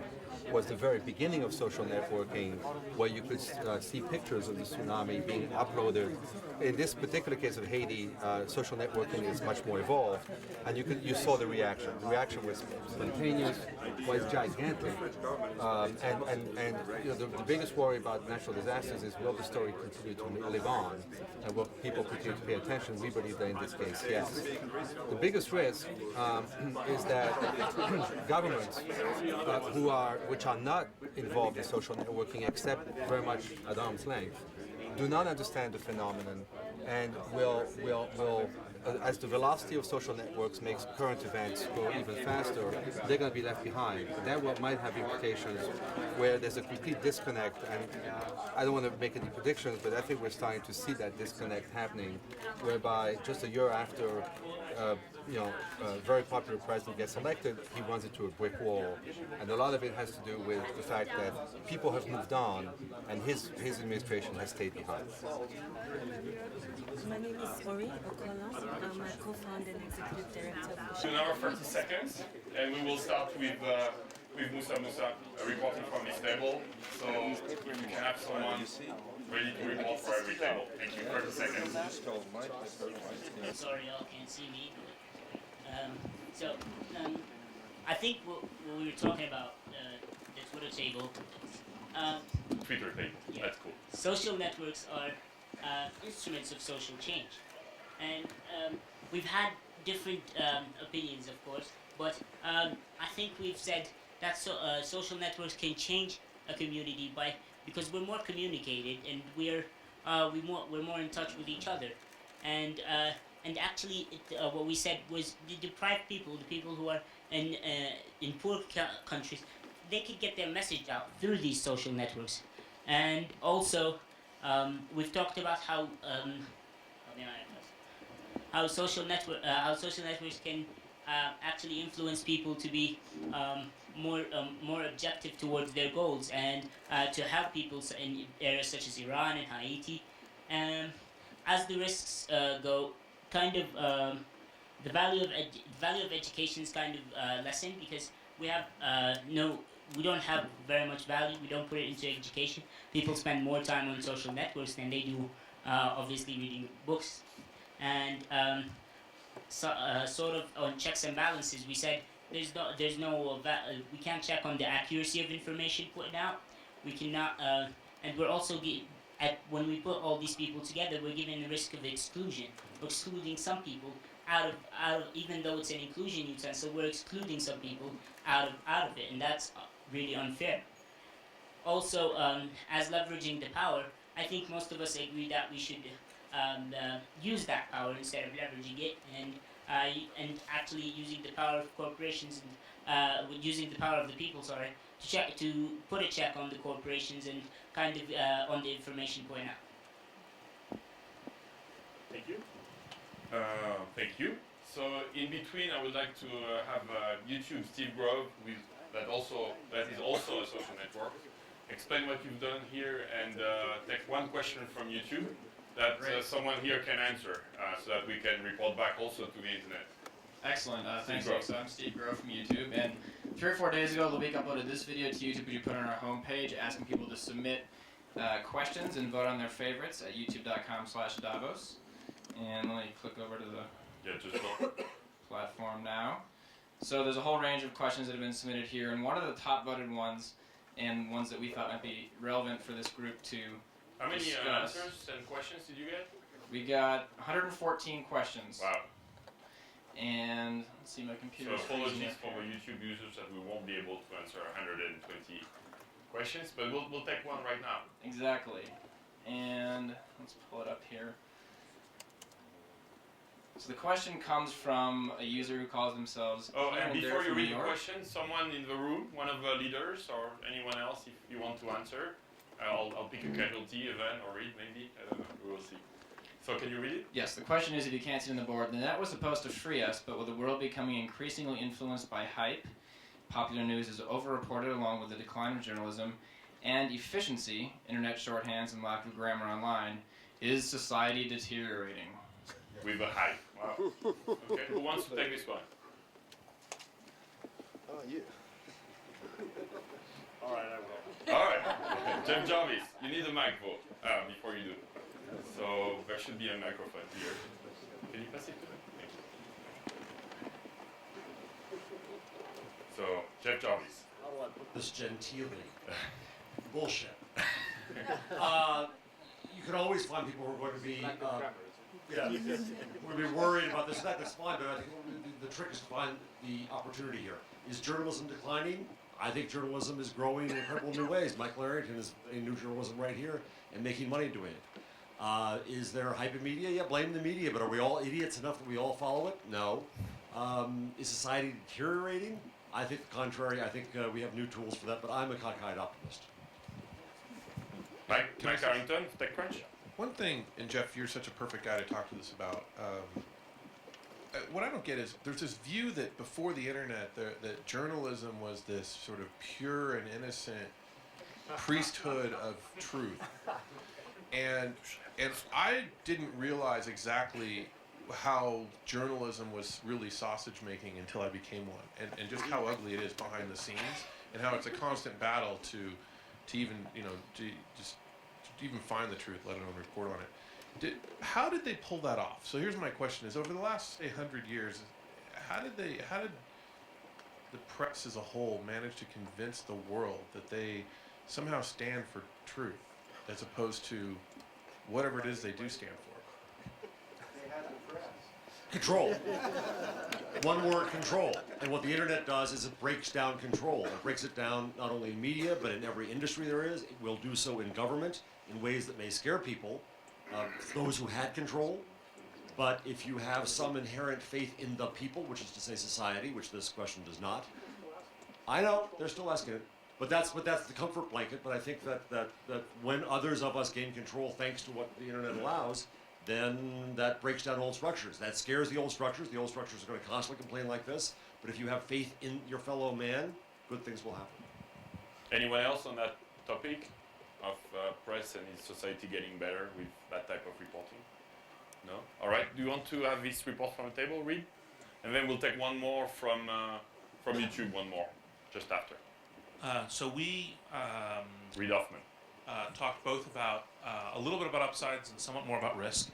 Was the very beginning of social networking, where you could see pictures of the tsunami being uploaded. In this particular case of Haiti, social networking is much more evolved, and you saw the reaction. The reaction was spontaneous, was gigantic, and the biggest worry about natural disasters is, will the story continue to live on, and will people continue to pay attention? We believe that in this case, yes. The biggest risk is that governments which are not involved in social networking, except very much at arm's length, do not understand the phenomenon and as the velocity of social networks makes current events go even faster, they're going to be left behind. That might have implications where there's a complete disconnect, and I don't want to make any predictions, but I think we're starting to see that disconnect happening, whereby just a year after a very popular president gets elected, he runs into a brick wall. And a lot of it has to do with the fact that people have moved on and his administration has stayed behind. My name is Ori Okola. I'm a co-founder and executive director of So now 30 seconds, and we will start with Musa reporting from his table. So if you can have someone ready to report for every table. Thank you. 30 seconds. Sorry, y'all can't see me. I think what we were talking about, the Twitter table. Twitter table, Yeah. that's cool. Social networks are instruments of social change. And we've had different opinions, of course, but I think we've said that social networks can change a community because we're more communicated and we're more in touch with each other. And actually, what we said was the deprived people, the people who are in poor countries, they could get their message out through these social networks. And also, we've talked about how social networks can actually influence people to be more objective towards their goals, and to have people in areas such as Iran and Haiti. As the risks go, kind of the value of education is kind of lessened, because we don't have very much value. We don't put it into education. People spend more time on social networks than they do obviously reading books. And sort of on checks and balances, we said we can't check on the accuracy of information put out. We cannot, and we're also when we put all these people together, we're given the risk of excluding some people out of even though it's an inclusion utensil, we're excluding some people out of it, and that's really unfair. Also, as leveraging the power, I think most of us agree that we should use that power instead of leveraging it, and actually using the power of corporations and using the power of the people, to put a check on the corporations and kind of on the information point out. Thank you. Thank you. So in between, I would like to have YouTube Steve Grove, that is also a social network. Explain what you've done here and take one question from YouTube that someone here can answer, so that we can report back also to the internet. Excellent. Thanks, Loïc. So I'm Steve Grove from YouTube, and 3 or 4 days ago, Loïc uploaded this video to YouTube, which we put on our homepage, asking people to submit questions and vote on their favorites at youtube.com/Davos. And let me click over to the platform now. So there's a whole range of questions that have been submitted here, and one of the top voted ones, and ones that we thought might be relevant for this group to How many discuss. answers and questions did you get? We got 114 questions. Wow. And let's see, my computer. So apologies for the YouTube users that we won't be able to answer 120 questions, but we'll take one right now. Exactly. And let's pull it up here. So the question comes from a user who calls themselves. Oh, and they're before you from read the New York. question, someone in the room, one of the leaders or anyone else, if you want to answer, I'll pick a casualty, Evan, or Reed maybe. I don't know. We will see. So can you read it? Yes, the question is, if you can't see on the board, the net was supposed to free us, but with the world becoming increasingly influenced by hype, popular news is overreported along with the decline of journalism, and efficiency, internet shorthands, and lack of grammar online, is society deteriorating? With a hype. Wow. Okay, who wants to take this one? Oh, you. All right, I will. All right. Jeff Jarvis, you need a mic before you do. So there should be a microphone here. Can you pass it to me? Thank you. So, Jeff Jarvis. How do I put this genteelly? Bullshit. You can always find people who are going to be, we're going to be worried about this and that. That's fine, but I think the trick is to find the opportunity here. Is journalism declining? I think journalism is growing in incredible new ways. Michael Arrington is in new journalism right here and making money doing it. Is there hypermedia? Yeah, blame the media, but are we all idiots enough that we all follow it? No. Is society deteriorating? I think the contrary. I think we have new tools for that, but I'm a cockeyed optimist. Mike Carrington, TechCrunch. One thing, and Jeff, you're such a perfect guy to talk to this about. What I don't get is there's this view that before the internet, that journalism was this sort of pure and innocent priesthood of truth, and I didn't realize exactly how journalism was really sausage making until I became one, and just how ugly it is behind the scenes, and how it's a constant battle to even to even find the truth, let alone report on it. How did they pull that off? So here's my question: is over the last, say, 100 years, how did the press as a whole manage to convince the world that they somehow stand for truth, as opposed to whatever it is they do stand for? Control. One word, control. And what the internet does is it breaks down control. It breaks it down not only in media, but in every industry there is. It will do so in government in ways that may scare people, those who had control. But if you have some inherent faith in the people, which is to say society, which this question does not, I know, they're still asking it. But that's the comfort blanket. But I think that when others of us gain control thanks to what the internet allows, then that breaks down old structures. That scares the old structures. The old structures are going to constantly complain like this. But if you have faith in your fellow man, good things will happen. Anyone else on that topic of press and its society getting better with that type of reporting? No? All right. Do you want to have this report from the table, Reed? And then we'll take one more from YouTube, one more, just after. So we Reed Hoffman. talked both about a little bit about upsides and somewhat more about risk.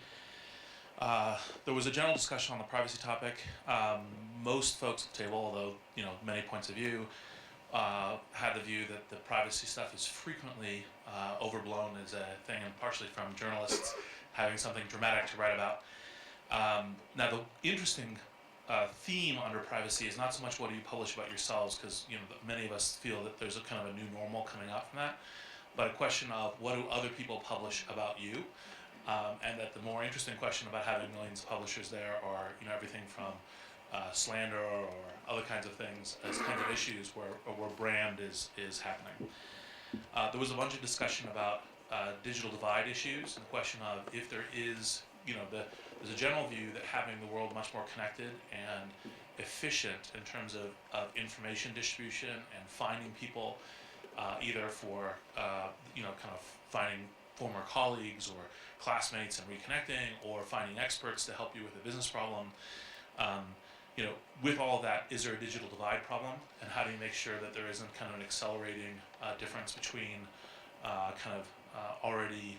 There was a general discussion on the privacy topic. Most folks at the table, although many points of view, had the view that the privacy stuff is frequently overblown as a thing, and partially from journalists having something dramatic to write about. Now, the interesting theme under privacy is not so much what do you publish about yourselves, because many of us feel that there's a kind of a new normal coming out from that, but a question of what do other people publish about you, and that the more interesting question about having millions of publishers there are everything from slander or other kinds of things as kinds of issues where brand is happening. There was a bunch of discussion about digital divide issues and the question of if there is, there's a general view that having the world much more connected and efficient in terms of information distribution and finding people either for, kind of finding former colleagues or classmates and reconnecting, or finding experts to help you with a business problem. With all of that, is there a digital divide problem? And how do you make sure that there isn't kind of an accelerating difference between already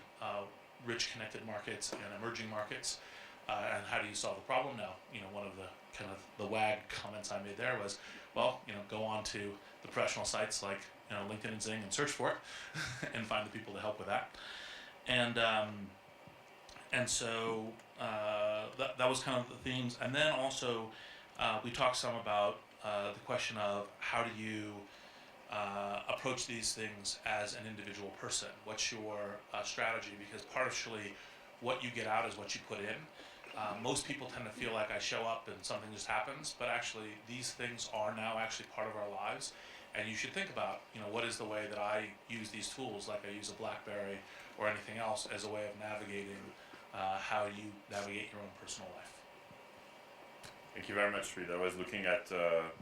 rich connected markets and emerging markets? And how do you solve the problem? Now, one of the kind of the WAG comments I made there was, well, go on to the professional sites like LinkedIn and Zing and search for it and find the people to help with that. And so that was kind of the themes. And then also we talked some about the question of how do you approach these things as an individual person? What's your strategy? Because partially what you get out is what you put in. Most people tend to feel like I show up and something just happens, but actually these things are now actually part of our lives. And you should think about, what is the way that I use these tools, like I use a BlackBerry or anything else, as a way of navigating how you navigate your own personal life. Thank you very much, Reed. I was looking at,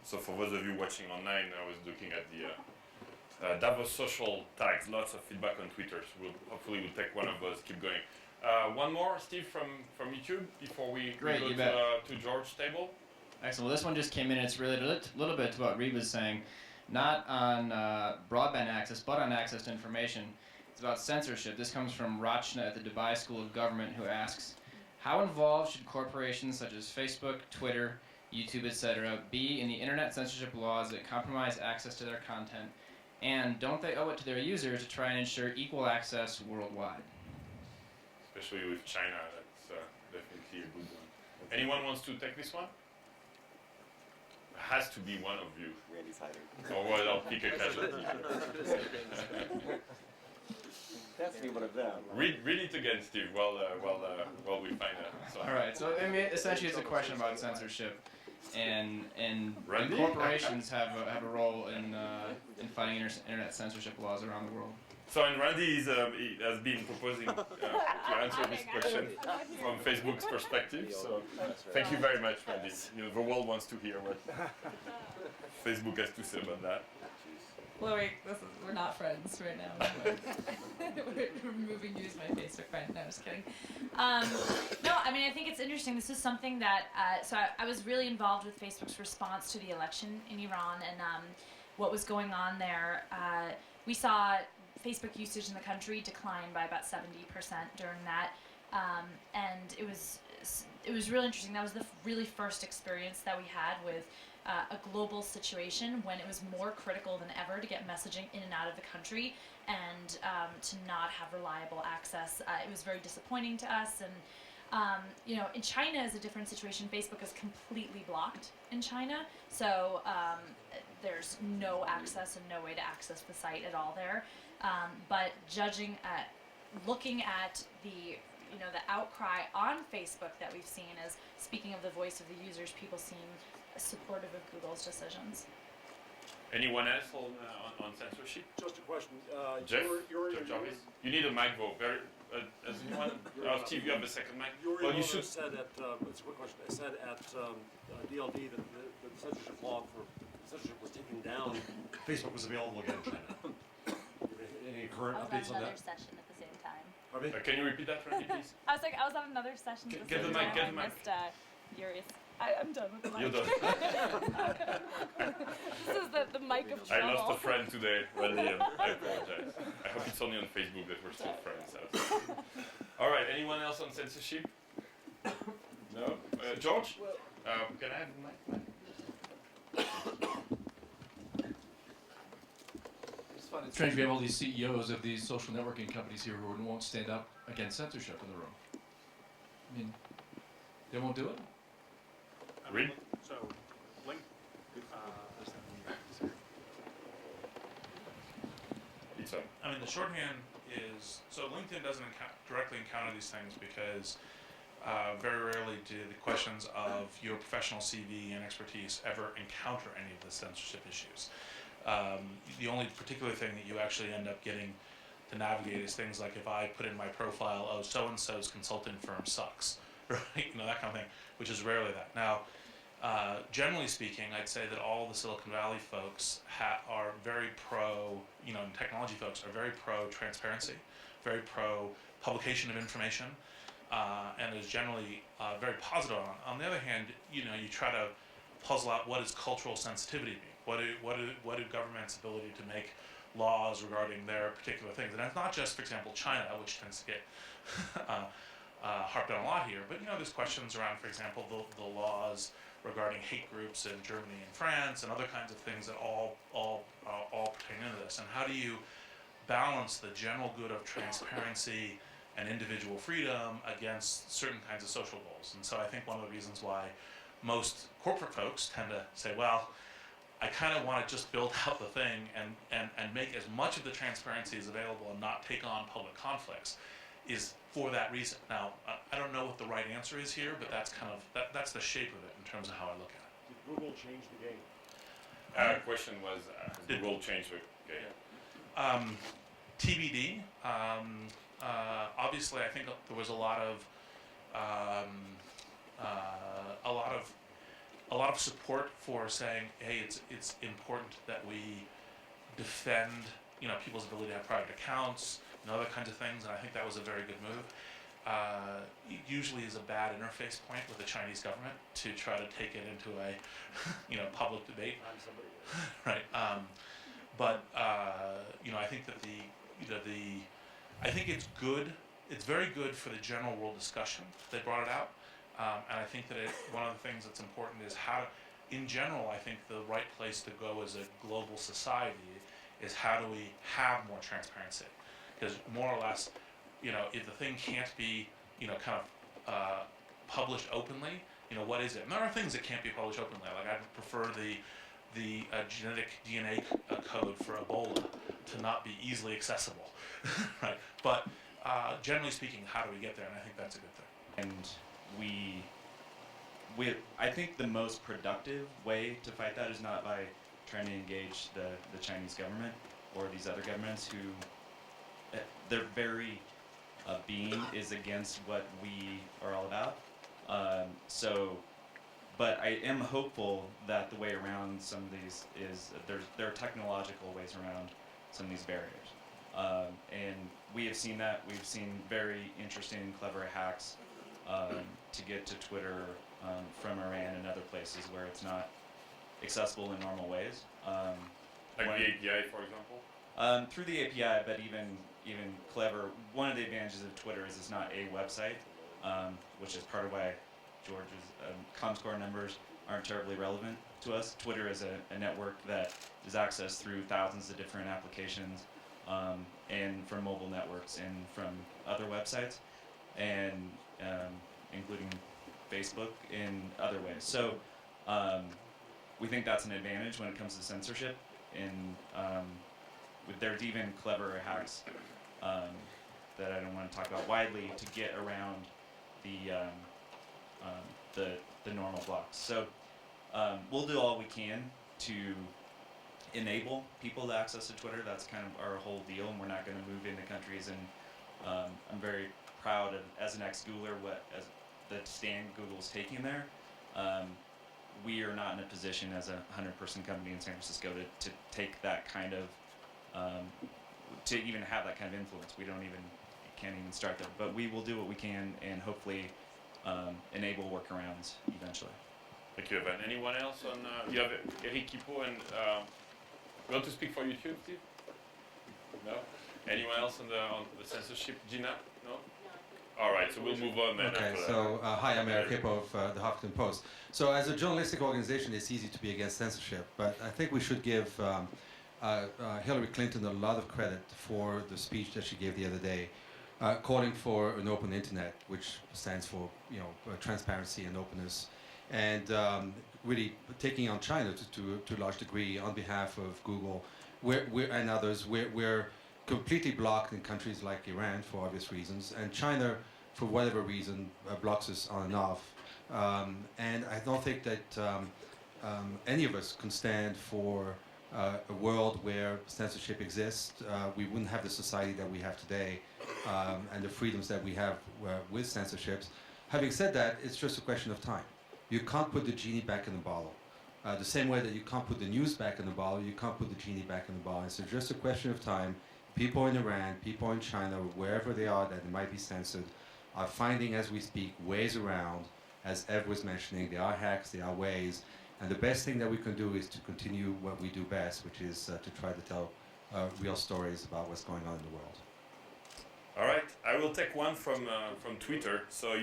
so for those of you watching online, I was looking at the Davos social tags, lots of feedback on Twitter. So hopefully we'll take one of those, keep going. One more, Steve, from YouTube before we go to George's table. Excellent. Well, this one just came in. It's related a little bit to what Reed was saying, not on broadband access, but on access to information. It's about censorship. This comes from Rachna at the Dubai School of Government, who asks, how involved should corporations such as Facebook, Twitter, YouTube, etc. be in the internet censorship laws that compromise access to their content? And don't they owe it to their users to try and ensure equal access worldwide? Especially with China, that's definitely a good one. Anyone wants to take this one? Has to be one of you. Randy's hiding. Or I'll pick a casualty. That's me one of them. Read it again, Steve, while we find out. All right. So I mean, essentially, it's a question about censorship, and corporations have a role in fighting internet censorship laws around the world. So, and Randy he has been proposing to answer this question from Facebook's perspective. So, thank you very much, Randy. You know, the world wants to hear what Facebook has to say about that. Loïc, we're not friends right now. We're removing you as my Facebook friend. No, just kidding. No, I mean, I think it's interesting. This is something that, so I was really involved with Facebook's response to the election in Iran and what was going on there. We saw Facebook usage in the country decline by about 70% during that. And it was really interesting. That was the really first experience that we had with a global situation when it was more critical than ever to get messaging in and out of the country and to not have reliable access. It was very disappointing to us. And you know, in China is a different situation. Facebook is completely blocked in China, so there's no access and no way to access the site at all there. But looking at the outcry on Facebook that we've seen is, speaking of the voice of the users, people seem supportive of Google's decisions. Anyone else on censorship? Just a question. Jeff Jarvis? You need a mic, though. As anyone? Steve, you have a second mic? Well, you should. Said at, it's a quick question. I said at DLD that the censorship law for censorship was taken down. Facebook was available again in China. Any current updates on that? Session at the same time. Pardon me? Can you repeat that for me, please? I was on another session. Get the mic, get the mic. I'm done with the mic. You're done. This is the mic of trouble. I lost a friend today, Randy, and I apologize. I hope it's only on Facebook that we're still friends. All right, anyone else on censorship? No? George? Can I have the mic? It's strange we have all these CEOs of these social networking companies here who won't stand up against censorship in the room. I mean, they won't do it? Read. So, link. I mean, the shorthand is, so LinkedIn doesn't directly encounter these things because very rarely do the questions of your professional CV and expertise ever encounter any of the censorship issues. The only particular thing that you actually end up getting to navigate is things like if I put in my profile, oh, so-and-so's consulting firm sucks, right? You know, that kind of thing, which is rarely that. Now, generally speaking, I'd say that all the Silicon Valley folks are very pro, you know, and technology folks are very pro transparency, very pro publication of information, and is generally very positive on. On the other hand, you know, you try to puzzle out what does cultural sensitivity mean? What do governments' ability to make laws regarding their particular things? And it's not just, for example, China, which tends to get harped on a lot here, but you know, there's questions around, for example, the laws regarding hate groups in Germany and France and other kinds of things that all pertain into this. And how do you balance the general good of transparency and individual freedom against certain kinds of social goals? And so I think one of the reasons why most corporate folks tend to say, well, I kind of want to just build out the thing and make as much of the transparency as available and not take on public conflicts is for that reason. Now, I don't know what the right answer is here, but that's kind of, that's the shape of it in terms of how I look at it. Did Google change the game? Our question was, did Google change the game? TBD. Obviously, I think there was a lot of support for saying, hey, it's important that we defend, you know, people's ability to have private accounts and other kinds of things, and I think that was a very good move. It usually is a bad interface point with the Chinese government to try to take it into a, you know, public debate. Right. But you know, I think that I think it's good. It's very good for the general world discussion. They brought it out. And I think that one of the things that's important is how, in general, I think the right place to go as a global society is how do we have more transparency? Because more or less, you know, if the thing can't be, you know, kind of published openly, you know, what is it? And there are things that can't be published openly. Like I prefer the the genetic DNA code for Ebola to not be easily accessible, right? But generally speaking, how do we get there? And I think that's a good thing. And I think the most productive way to fight that is not by trying to engage the Chinese government or these other governments who, their very being is against what we are all about. But I am hopeful that the way around some of these is there are technological ways around some of these barriers. And we have seen that. We've seen very interesting, clever hacks to get to Twitter from Iran and other places where it's not accessible in normal ways. Like the API, for example? Through the API, but even clever. One of the advantages of Twitter is it's not a website, which is part of why George's ComScore numbers aren't terribly relevant to us. Twitter is a network that is accessed through thousands of different applications and from mobile networks and from other websites, and including Facebook in other ways. So we think that's an advantage when it comes to censorship. And there's even clever hacks that I don't want to talk about widely to get around the normal blocks. So we'll do all we can to enable people to access to Twitter. That's kind of our whole deal, and we're not going to move into countries. And I'm very proud of, as an ex-Googler, as the stand Google's taking there. We are not in a position as a 100-person company in San Francisco to take that kind of, to even have that kind of influence. We can't even start there. But we will do what we can and hopefully enable workarounds eventually. Thank you, Evan. Anyone else on, you have Eric Kipo and, you want to speak for YouTube, Steve? No? Anyone else on the censorship? Gina? No? All right, so we'll move on then. Okay, so hi, I'm Eric Hippo of the Huffington Post. So as a journalistic organization, it's easy to be against censorship, but I think we should give Hillary Clinton a lot of credit for the speech that she gave the other day, calling for an open internet, which stands for transparency and openness, and really taking on China to a large degree on behalf of Google and others. We're completely blocked in countries like Iran for obvious reasons, and China, for whatever reason, blocks us on and off. And I don't think that any of us can stand for a world where censorship exists. We wouldn't have the society that we have today and the freedoms that we have with censorships. Having said that, it's just a question of time. You can't put the genie back in the bottle. The same way that you can't put the news back in the bottle, you can't put the genie back in the bottle. It's just a question of time. People in Iran, people in China, wherever they are that might be censored, are finding as we speak ways around. As Ev was mentioning, there are hacks, there are ways, and the best thing that we can do is to continue what we do best, which is to try to tell real stories about what's going on in the world. All right, I will take one from Twitter. So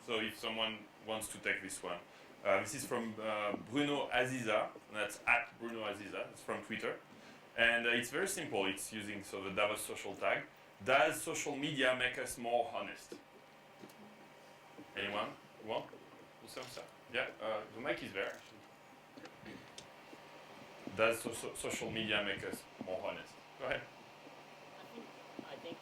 so if someone wants to take this one, this is from Bruno Aziza. That's at Bruno Aziza. It's from Twitter. And it's very simple. It's using the Davos social tag. Does social media make us more honest? Anyone? One? Musa? Yeah, the mic is there. Does social media make us more honest? Go ahead. I think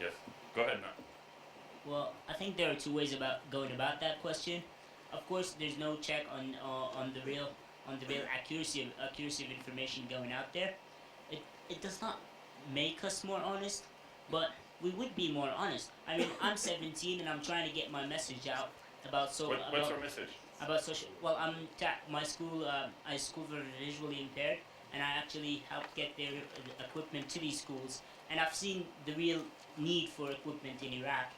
Yes. Go ahead now. Well, I think there are two ways about going about that question. Of course, there's no check on the real accuracy of information going out there. It does not make us more honest, but we would be more honest. I mean, I'm 17 and I'm trying to get my message out about What's your message? About social. Well, my school. I school for visually impaired, and I actually helped get their equipment to these schools. And I've seen the real need for equipment in Iraq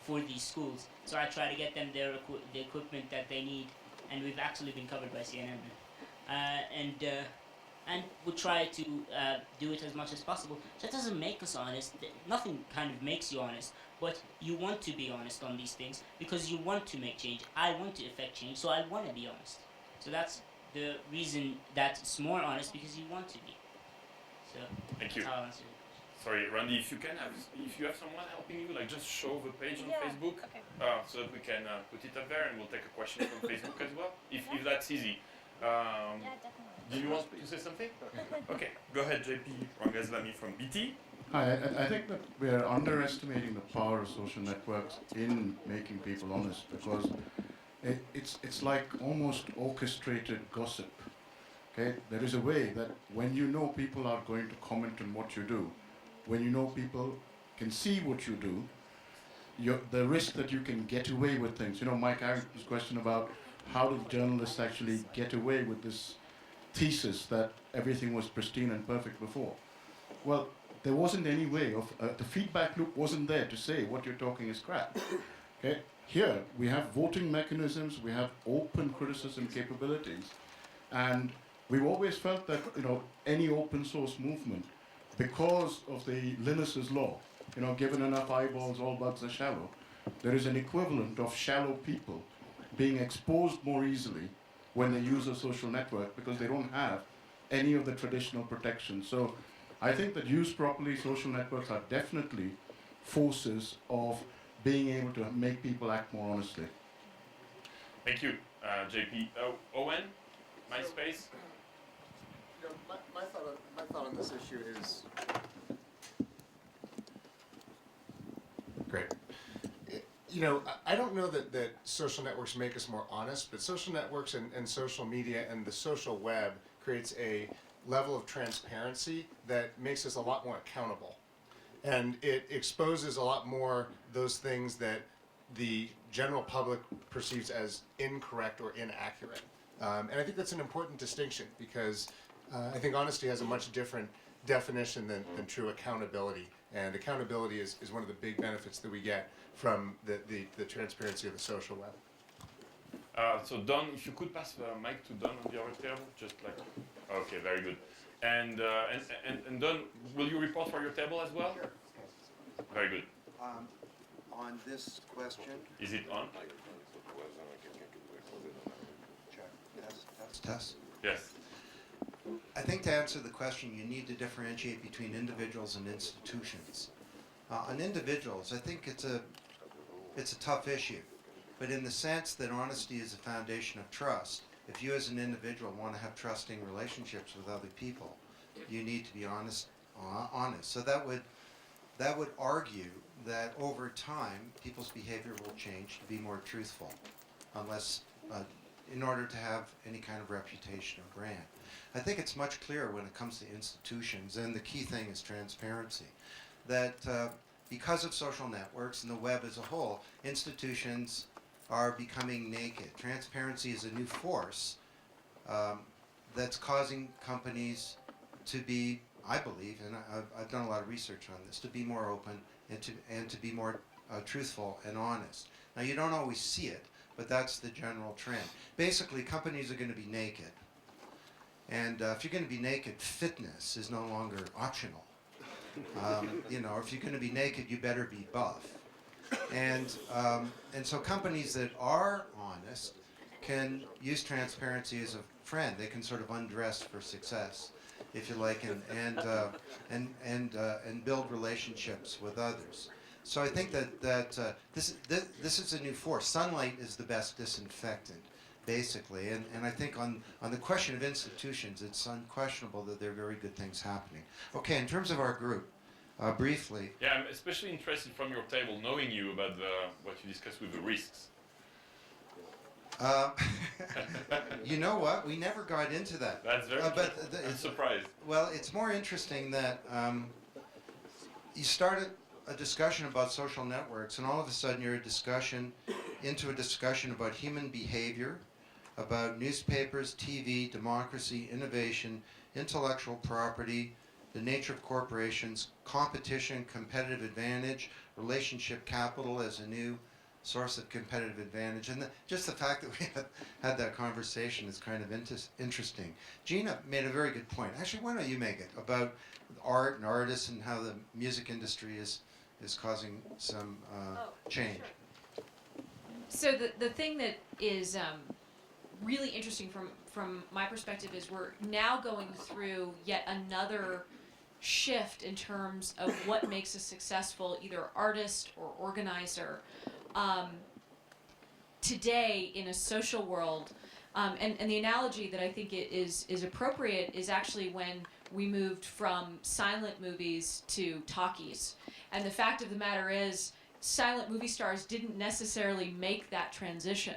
for these schools. So I try to get them the equipment that they need, and we've actually been covered by CNN. And we try to do it as much as possible. That doesn't make us honest. Nothing kind of makes you honest, but you want to be honest on these things because you want to make change. I want to affect change, so I want to be honest. So that's the reason that it's more honest, because you want to be. So thank you. That's how I answer it. Sorry, Randy, if you have someone helping you, like just show the page on Facebook, so that we can put it up there, and we'll take a question from Facebook as well, if that's easy. Do you want to say something? Okay, go ahead, JP Rangaswamy from BT. Hi, I think that we are underestimating the power of social networks in making people honest, because it's like almost orchestrated gossip. Okay, there is a way that when you know people are going to comment on what you do, when you know people can see what you do, the risk that you can get away with things. You know, Mike Harrington's question about how did journalists actually get away with this thesis that everything was pristine and perfect before? Well, there wasn't any way of, the feedback loop wasn't there to say what you're talking is crap. Okay? Here, we have voting mechanisms, we have open criticism capabilities, and we've always felt that, you know, any open source movement, because of the Linus's law, you know, given enough eyeballs, all bugs are shallow, there is an equivalent of shallow people being exposed more easily when they use a social network because they don't have any of the traditional protections. So I think that used properly, social networks are definitely forces of being able to make people act more honestly. Thank you, JP. Owen, MySpace? You know, my thought on this issue is great. You know, I don't know that social networks make us more honest, but social networks and social media and the social web creates a level of transparency that makes us a lot more accountable. And it exposes a lot more those things that the general public perceives as incorrect or inaccurate. And I think that's an important distinction because I think honesty has a much different definition than true accountability. And accountability is one of the big benefits that we get from the transparency of the social web. So Don, if you could pass the mic to Don on the other table, just like, okay, very good. And Don, will you report for your table as well? Sure. Very good. On this question. Is it on? Test. Yes. I think to answer the question, you need to differentiate between individuals and institutions. On individuals, I think it's a tough issue, but in the sense that honesty is the foundation of trust. If you as an individual want to have trusting relationships with other people, you need to be honest. So that would argue that over time, people's behavior will change to be more truthful, unless in order to have any kind of reputation or brand. I think it's much clearer when it comes to institutions, and the key thing is transparency, that because of social networks and the web as a whole, institutions are becoming naked. Transparency is a new force that's causing companies to be, I believe, and I've done a lot of research on this, to be more open and to be more truthful and honest. Now, you don't always see it, but that's the general trend. Basically, companies are going to be naked. And if you're going to be naked, fitness is no longer optional. You know, if you're going to be naked, you better be buff. And so companies that are honest can use transparency as a friend. They can sort of undress for success, if you like, and build relationships with others. So I think that this is a new force. Sunlight is the best disinfectant, basically. And I think on the question of institutions, it's unquestionable that there are very good things happening. Okay, in terms of our group, briefly. Yeah, I'm especially interested from your table, knowing you about what you discussed with the risks. You know what? We never got into that. That's very interesting. I'm surprised. Well, it's more interesting that you started a discussion about social networks, and all of a sudden you're into a discussion about human behavior, about newspapers, TV, democracy, innovation, intellectual property, the nature of corporations, competition, competitive advantage, relationship capital as a new source of competitive advantage. And just the fact that we had that conversation is kind of interesting. Gina made a very good point. Actually, why don't you make it about art and artists and how the music industry is causing some change. Sure. So the thing that is really interesting from my perspective is we're now going through yet another shift in terms of what makes a successful either artist or organizer today in a social world. And the analogy that I think is appropriate is actually when we moved from silent movies to talkies. And the fact of the matter is, silent movie stars didn't necessarily make that transition.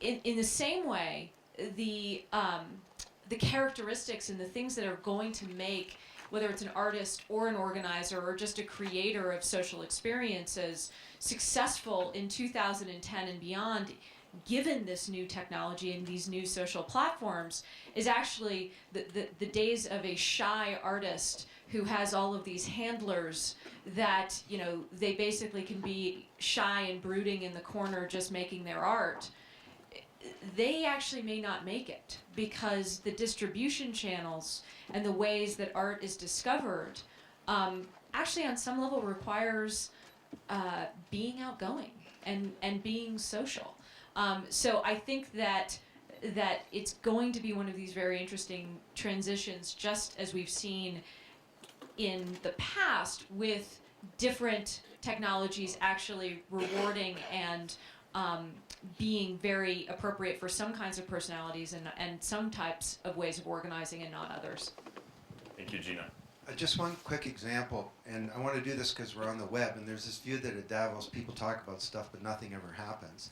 In the same way, the characteristics and the things that are going to make, whether it's an artist or an organizer or just a creator of social experiences, successful in 2010 and beyond, given this new technology and these new social platforms, is actually the days of a shy artist who has all of these handlers that, you know, they basically can be shy and brooding in the corner just making their art. They actually may not make it because the distribution channels and the ways that art is discovered actually on some level requires being outgoing and being social. So I think that it's going to be one of these very interesting transitions, just as we've seen in the past with different technologies actually rewarding and being very appropriate for some kinds of personalities and some types of ways of organizing and not others. Thank you, Gina. Just one quick example, and I want to do this because we're on the web, and there's this view that at Davos people talk about stuff but nothing ever happens.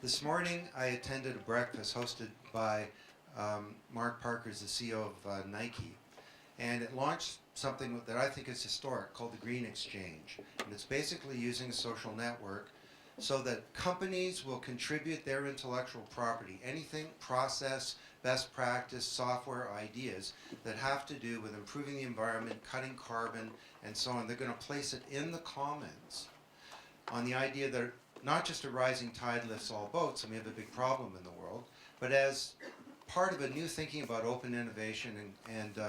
This morning I attended a breakfast hosted by Mark Parker, the CEO of Nike, and it launched something that I think is historic called the Green Exchange. And it's basically using a social network so that companies will contribute their intellectual property, anything, process, best practice, software, ideas that have to do with improving the environment, cutting carbon, and so on. They're going to place it in the commons on the idea that not just a rising tide lifts all boats, and we have a big problem in the world, but as part of a new thinking about open innovation and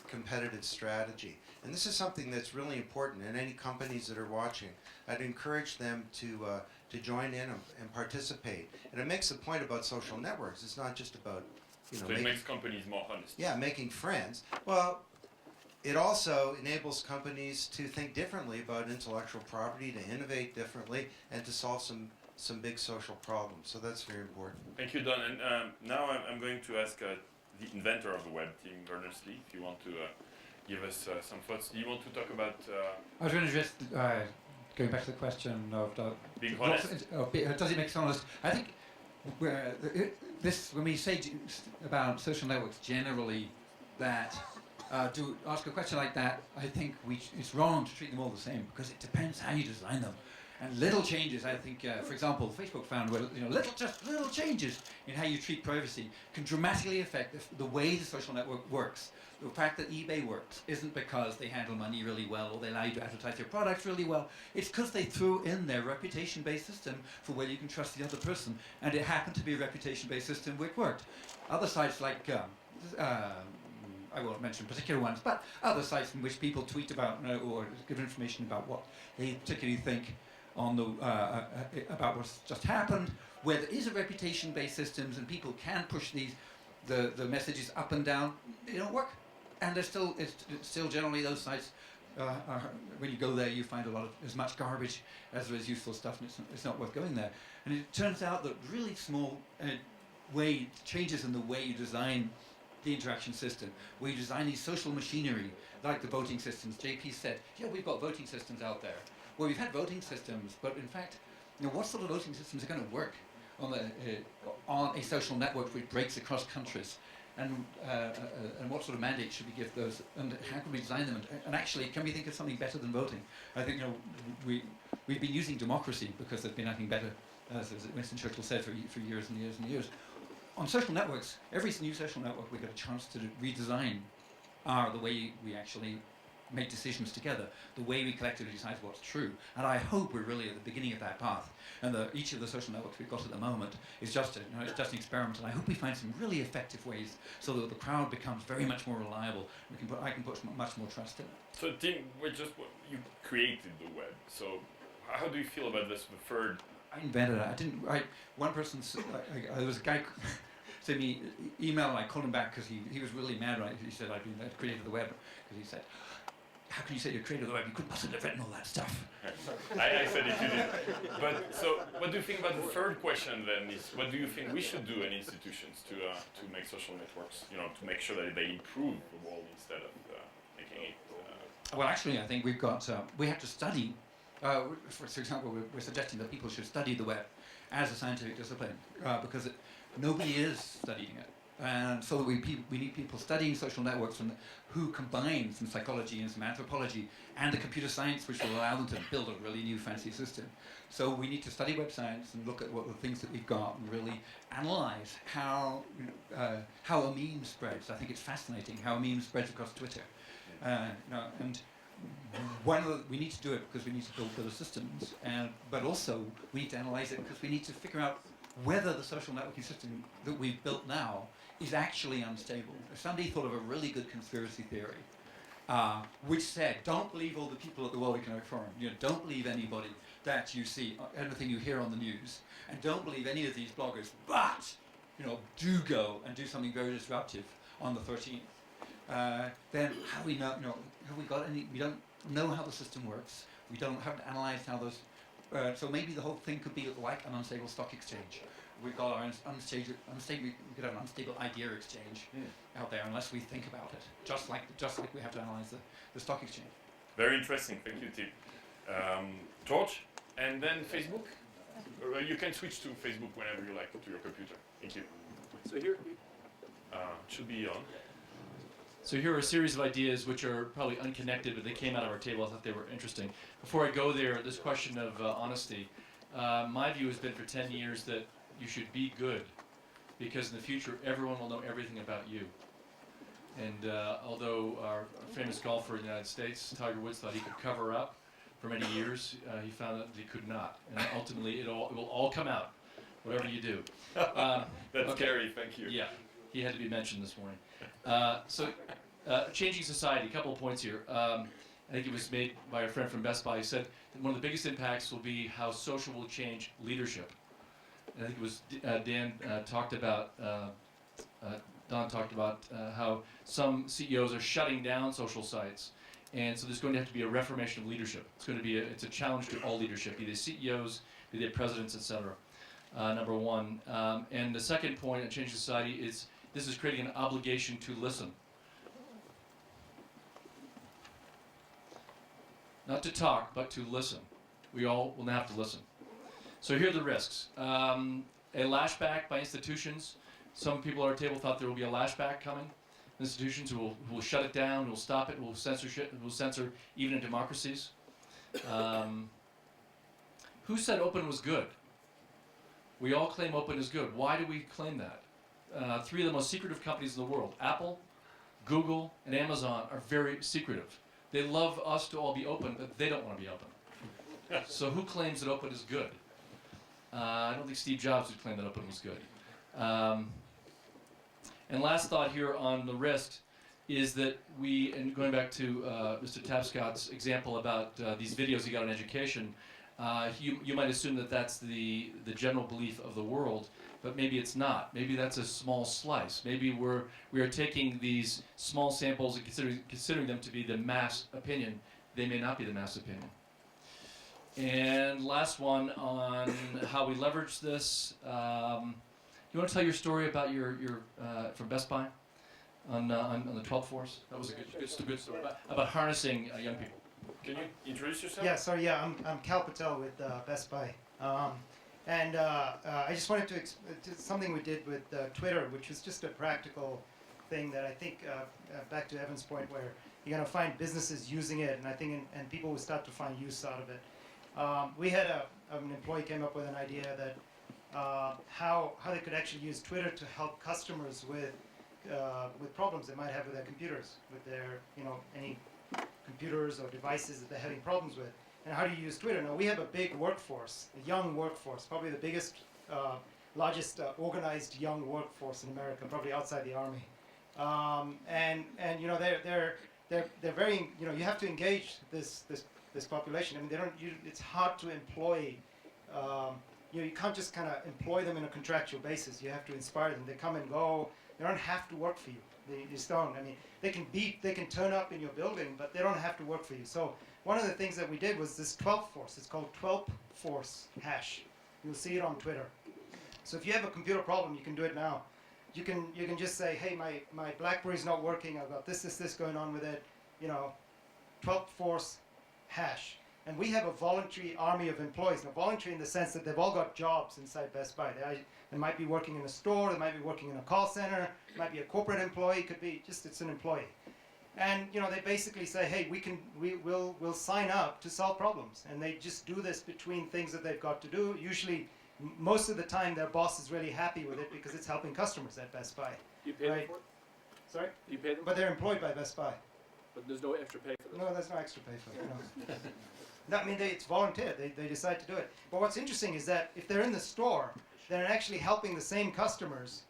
competitive strategy. And this is something that's really important, and any companies that are watching, I'd encourage them to join in and participate. And it makes the point about social networks. It's not just about, you know, so it makes companies more honest. Yeah, making friends. Well, it also enables companies to think differently about intellectual property, to innovate differently, and to solve some big social problems. So that's very important. Thank you, Don. And now I'm going to ask the inventor of the web, Tim Berners-Lee, if you want to give us some thoughts. Do you want to talk about... I was going to just, going back to the question of... being honest? Does it make us honest? I think when we say about social networks generally, that to ask a question like that, I think it's wrong to treat them all the same, because it depends how you design them. And little changes, I think, for example, Facebook found where little changes in how you treat privacy can dramatically affect the way the social network works. The fact that eBay works isn't because they handle money really well or they allow you to advertise your products really well. It's because they threw in their reputation-based system for where you can trust the other person, and it happened to be a reputation-based system which worked. Other sites like I won't mention particular ones, but other sites in which people tweet about or give information about what they particularly think on the about what's just happened, where there is a reputation-based systems and people can push the messages up and down, they don't work. And it's still generally those sites when you go there you find as much garbage as there is useful stuff, and it's not worth going there. And it turns out that really small changes in the way you design the interaction system, where you design these social machinery, like the voting systems. JP said, yeah, we've got voting systems out there. Well, we've had voting systems, but in fact, what sort of voting systems are going to work on a social network which breaks across countries? And what sort of mandate should we give those? And how can we design them? And actually, can we think of something better than voting? I think we've been using democracy because there's been nothing better, as Winston Churchill said, for years and years and years. On social networks, every new social network we get a chance to redesign the way we actually make decisions together, the way we collectively decide what's true. And I hope we're really at the beginning of that path. And each of the social networks we've got at the moment is just an experiment. And I hope we find some really effective ways so that the crowd becomes very much more reliable. I can put much more trust in it. So Tim, you created the web. So how do you feel about this third? I invented it. One person, there was a guy sent me email, and I called him back because he was really mad. Right? He said I'd created the web, because he said, how can you say you're creator of the web? You couldn't possibly have written all that stuff. I said it, you did. But so, what do you think about the third question then? Is what do you think we should do in institutions to make social networks, to make sure that they improve the world instead of making it? Well, actually, I think we've got we have to study. For example, we're suggesting that people should study the web as a scientific discipline because nobody is studying it. And so we need people studying social networks who combine some psychology and some anthropology and the computer science, which will allow them to build a really new fancy system. So we need to study web science and look at what the things that we've got and really analyze how a meme spreads. I think it's fascinating how a meme spreads across Twitter. And we need to do it because we need to build better systems, but also we need to analyze it because we need to figure out whether the social networking system that we've built now is actually unstable. If somebody thought of a really good conspiracy theory, which said, don't believe all the people at the World Economic Forum, don't believe anybody that you see, anything you hear on the news, and don't believe any of these bloggers, but, do go and do something very disruptive on the 13th. Then how do we know, have we got any, we don't know how the system works, we haven't analyzed how those, so maybe the whole thing could be like an unstable stock exchange. We've got our unstable, we could have an unstable idea exchange out there unless we think about it, just like we have to analyze the stock exchange. Very interesting, thank you, Tim. George, and then Facebook. You can switch to Facebook whenever you like to your computer. Thank you. So here, it should be on. So here are a series of ideas which are probably unconnected, but they came out of our table. I thought they were interesting. Before I go there, this question of honesty. My view has been for 10 years that you should be good, because in the future everyone will know everything about you. And although our famous golfer in the United States, Tiger Woods, thought he could cover up for many years, he found that he could not. And ultimately it will all come out, whatever you do. That's scary, thank you. Yeah, he had to be mentioned this morning. Changing society, a couple of points here. I think it was made by a friend from Best Buy. He said that one of the biggest impacts will be how social will change leadership. And I think it was Don talked about how some CEOs are shutting down social sites. And so there's going to have to be a reformation of leadership. It's a challenge to all leadership, be they CEOs, be they presidents, etc. Number one. And the second point on changing society is this is creating an obligation to listen. Not to talk, but to listen. We all will now have to listen. So here are the risks. A lashback by institutions. Some people at our table thought there will be a lashback coming. Institutions who will shut it down, who will stop it, who will censor even in democracies. Who said open was good? We all claim open is good. Why do we claim that? Three of the most secretive companies in the world, Apple, Google, and Amazon, are very secretive. They love us to all be open, but they don't want to be open. So who claims that open is good? I don't think Steve Jobs would claim that open was good. And last thought here on the risk is that and going back to Mr. Tapscott's example about these videos he got on education, you might assume that that's the general belief of the world, but maybe it's not. Maybe that's a small slice. Maybe we are taking these small samples and considering them to be the mass opinion. They may not be the mass opinion. And last one on how we leverage this. You want to tell your story about your from Best Buy on the 12th force? That was a good story about harnessing young people. Can you introduce yourself? Yeah, so I'm Cal Patel with Best Buy. I just wanted to something we did with Twitter, which was just a practical thing that I think, back to Evan's point, where you're going to find businesses using it, and I think and people will start to find use out of it. We had an employee came up with an idea that how they could actually use Twitter to help customers with problems they might have with their computers, with their any computers or devices that they're having problems with. And how do you use Twitter? Now we have a big workforce, a young workforce, probably the biggest, largest organized young workforce in America, probably outside the army. And they're very you have to engage this population. I mean it's hard to employ. You can't just kind of employ them in a contractual basis. You have to inspire them. They come and go. They don't have to work for you. They just don't. I mean, they can turn up in your building, but they don't have to work for you. So one of the things that we did was this 12th force. It's called 12th force hash. You'll see it on Twitter. So if you have a computer problem, you can do it now. You can just say, hey, my BlackBerry's not working. I've got this going on with it. 12th force hash. And we have a voluntary army of employees. Now, voluntary in the sense that they've all got jobs inside Best Buy. They might be working in a store. They might be working in a call center. It might be a corporate employee. It could be just it's an employee. And they basically say, hey, we'll sign up to solve problems. And they just do this between things that they've got to do. Usually, most of the time, their boss is really happy with it because it's helping customers at Best Buy. You pay them for it? Sorry? You pay them? But they're employed by Best Buy. But there's no extra pay for this? No, there's no extra pay for it. No, I mean, it's volunteer. They decide to do it. But what's interesting is that if they're in the store, they're actually helping the same customers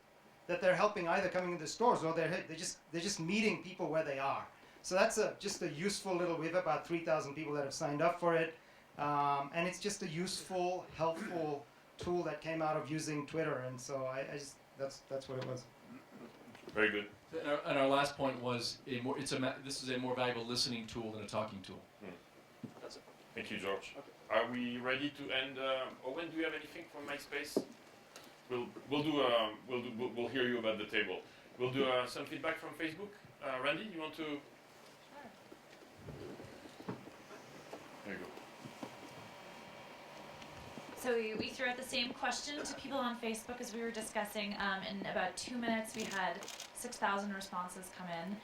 that they're helping either coming into the stores or they're just meeting people where they are. So that's just a useful little. We have about 3,000 people that have signed up for it, and it's just a useful, helpful tool that came out of using Twitter. And so that's what it was. Very good. And our last point was this is a more valuable listening tool than a talking tool. That's it. Thank you, George. Okay. Are we ready to end? Owen, do you have anything from MySpace? We'll hear you about the table. We'll do some feedback from Facebook. Randy, you want to? Sure. There you go. So we threw out the same question to people on Facebook as we were discussing. In about 2 minutes, we had 6,000 responses come in.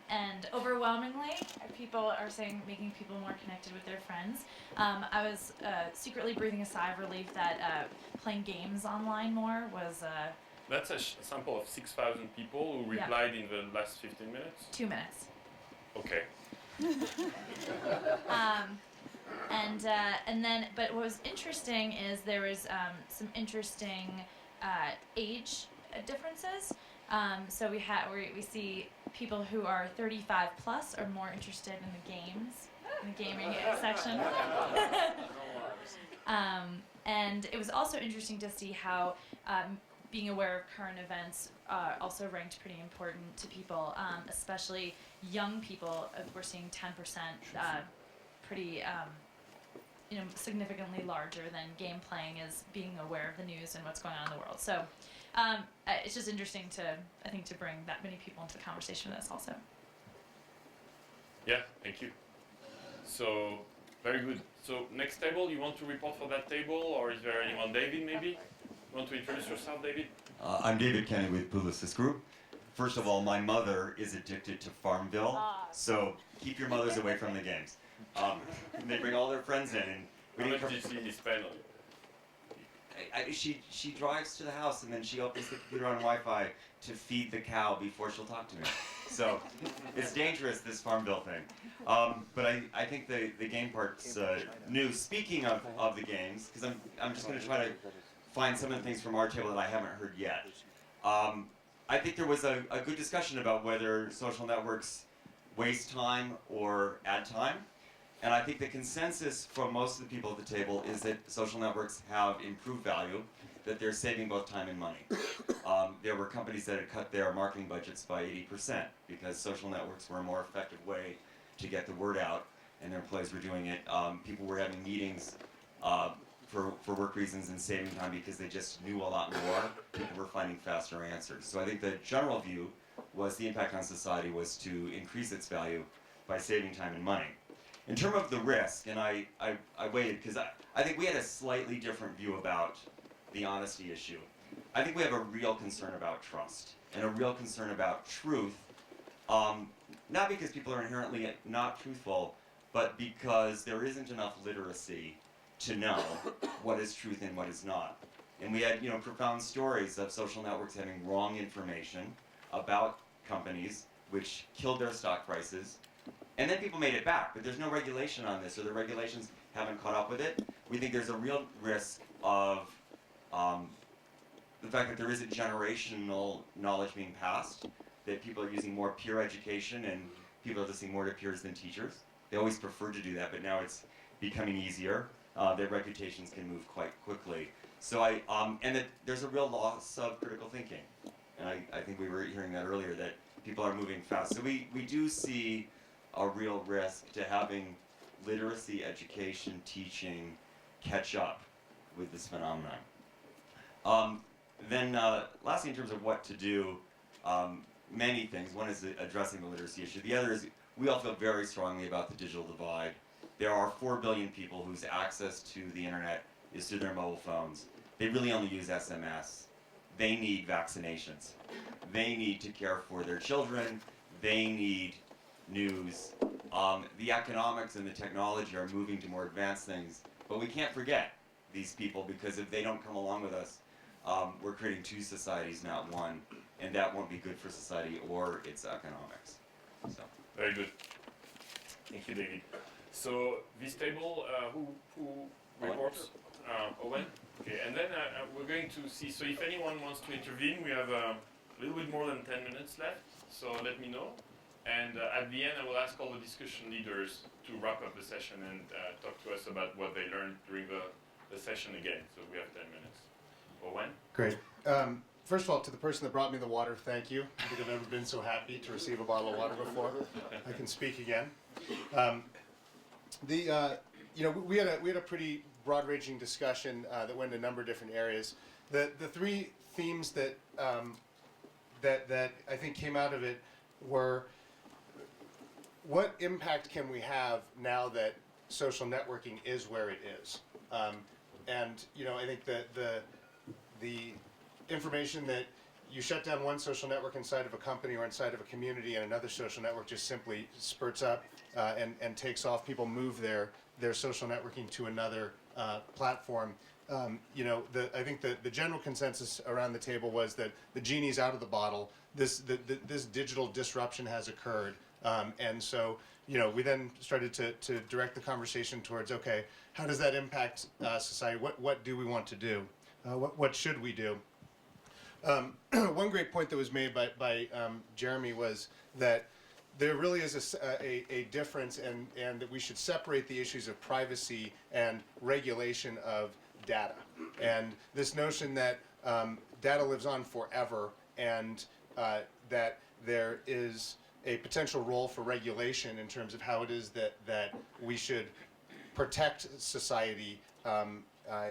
And overwhelmingly, people are saying making people more connected with their friends. I was secretly breathing a sigh of relief that playing games online more was... That's a sample of 6,000 people who replied in the last 15 minutes? 2 minutes. Okay. And then, but what was interesting is there was some interesting age differences. So we see people who are 35 plus are more interested in the games, in the gaming section. And it was also interesting to see how being aware of current events also ranked pretty important to people, especially young people. We're seeing 10%, pretty significantly larger than game playing is being aware of the news and what's going on in the world. So it's just interesting to bring that many people into the conversation with us also. Yeah, thank you. So, very good. So, next table, you want to report for that table, or is there anyone? David, maybe? You want to introduce yourself, David? I'm David Kenny with Publicis Group. First of all, my mother is addicted to Farmville, so keep your mothers away from the games. They bring all their friends in, and we How much did she spend on it? she drives to the house and then she opens the computer on Wi-Fi to feed the cow before she'll talk to me. So it's dangerous, this Farmville thing. But I think the game part's new. Speaking of the games, because I'm just going to try to find some of the things from our table that I haven't heard yet. I think there was a good discussion about whether social networks waste time or add time. And I think the consensus from most of the people at the table is that social networks have improved value, that they're saving both time and money. There were companies that had cut their marketing budgets by 80% because social networks were a more effective way to get the word out, and their employees were doing it. People were having meetings for work reasons and saving time because they just knew a lot more. People were finding faster answers. So I think the general view was the impact on society was to increase its value by saving time and money. In terms of the risk, and I waited because I think we had a slightly different view about the honesty issue. I think we have a real concern about trust and a real concern about truth, not because people are inherently not truthful, but because there isn't enough literacy to know what is truth and what is not. And we had profound stories of social networks having wrong information about companies, which killed their stock prices. And then people made it back, but there's no regulation on this, or the regulations haven't caught up with it. We think there's a real risk of the fact that there isn't generational knowledge being passed, that people are using more peer education and people are listening more to peers than teachers. They always preferred to do that, but now it's becoming easier. Their reputations can move quite quickly. So and that there's a real loss of critical thinking. And I think we were hearing that earlier, that people are moving fast. So we do see a real risk to having literacy, education, teaching catch up with this phenomenon. Lastly, in terms of what to do, many things. One is addressing the literacy issue. The other is we all feel very strongly about the digital divide. There are 4 billion people whose access to the internet is through their mobile phones. They really only use SMS. They need vaccinations. They need to care for their children. They need news. The economics and the technology are moving to more advanced things, but we can't forget these people, because if they don't come along with us, we're creating 2 societies, not one, and that won't be good for society or its economics. So. Very good. Thank you, David. So this table, who reports? Owen. Okay, and then we're going to see. So if anyone wants to intervene, we have a little bit more than 10 minutes left. So let me know. And at the end, I will ask all the discussion leaders to wrap up the session and talk to us about what they learned during the session again. So we have 10 minutes. Owen? Great. First of all, to the person that brought me the water, thank you. I think I've never been so happy to receive a bottle of water before. I can speak again. We had a pretty broad-ranging discussion that went in a number of different areas. The 3 themes that I think came out of it were: what impact can we have now that social networking is where it is? And I think that the information that you shut down one social network inside of a company or inside of a community, and another social network just simply spurts up and takes off. People move their social networking to another platform. I think the general consensus around the table was that the genie's out of the bottle. This digital disruption has occurred, and so we then started to direct the conversation towards, okay, how does that impact society? What do we want to do? What should we do? One great point that was made by Jeremy was that there really is a difference, and that we should separate the issues of privacy and regulation of data. And this notion that data lives on forever, and that there is a potential role for regulation in terms of how it is that we should protect society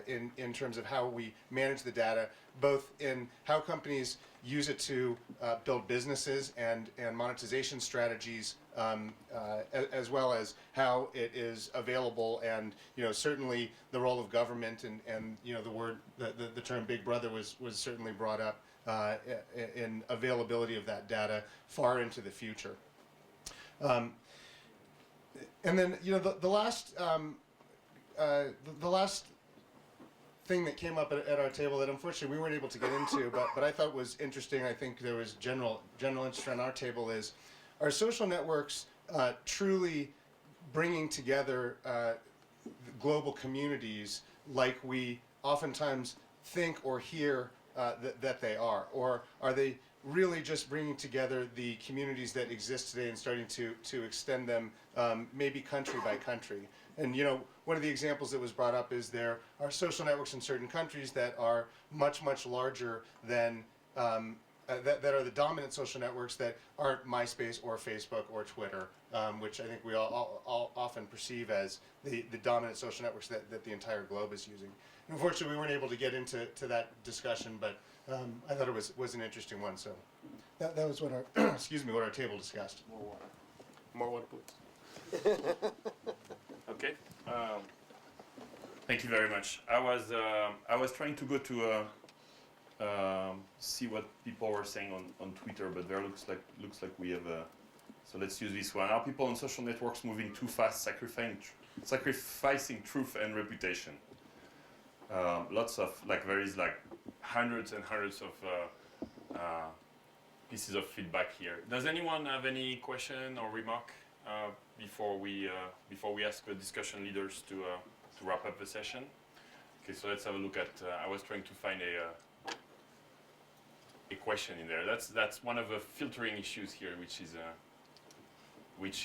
in terms of how we manage the data, both in how companies use it to build businesses and monetization strategies, as well as how it is available, and certainly the role of government, and the term Big Brother was certainly brought up in availability of that data far into the future. And then the last thing that came up at our table that unfortunately we weren't able to get into, but I thought was interesting, I think there was general interest on our table, is, are social networks truly bringing together global communities like we oftentimes think or hear that they are? Or are they really just bringing together the communities that exist today and starting to extend them maybe country by country? And one of the examples that was brought up is there are social networks in certain countries that are much, much larger than that are the dominant social networks that aren't MySpace or Facebook or Twitter, which I think we all often perceive as the dominant social networks that the entire globe is using. And unfortunately, we weren't able to get into that discussion, but I thought it was an interesting one. So that was what our what our table discussed. More water. More water, please. Okay. Thank you very much. I was trying to go to see what people were saying on Twitter, but there looks like we have a. So let's use this one. Are people on social networks moving too fast, sacrificing truth and reputation? Lots of there is hundreds and hundreds of pieces of feedback here. Does anyone have any question or remark before we ask the discussion leaders to wrap up the session? Okay, so let's have a look at. I was trying to find a question in there. That's one of the filtering issues here, which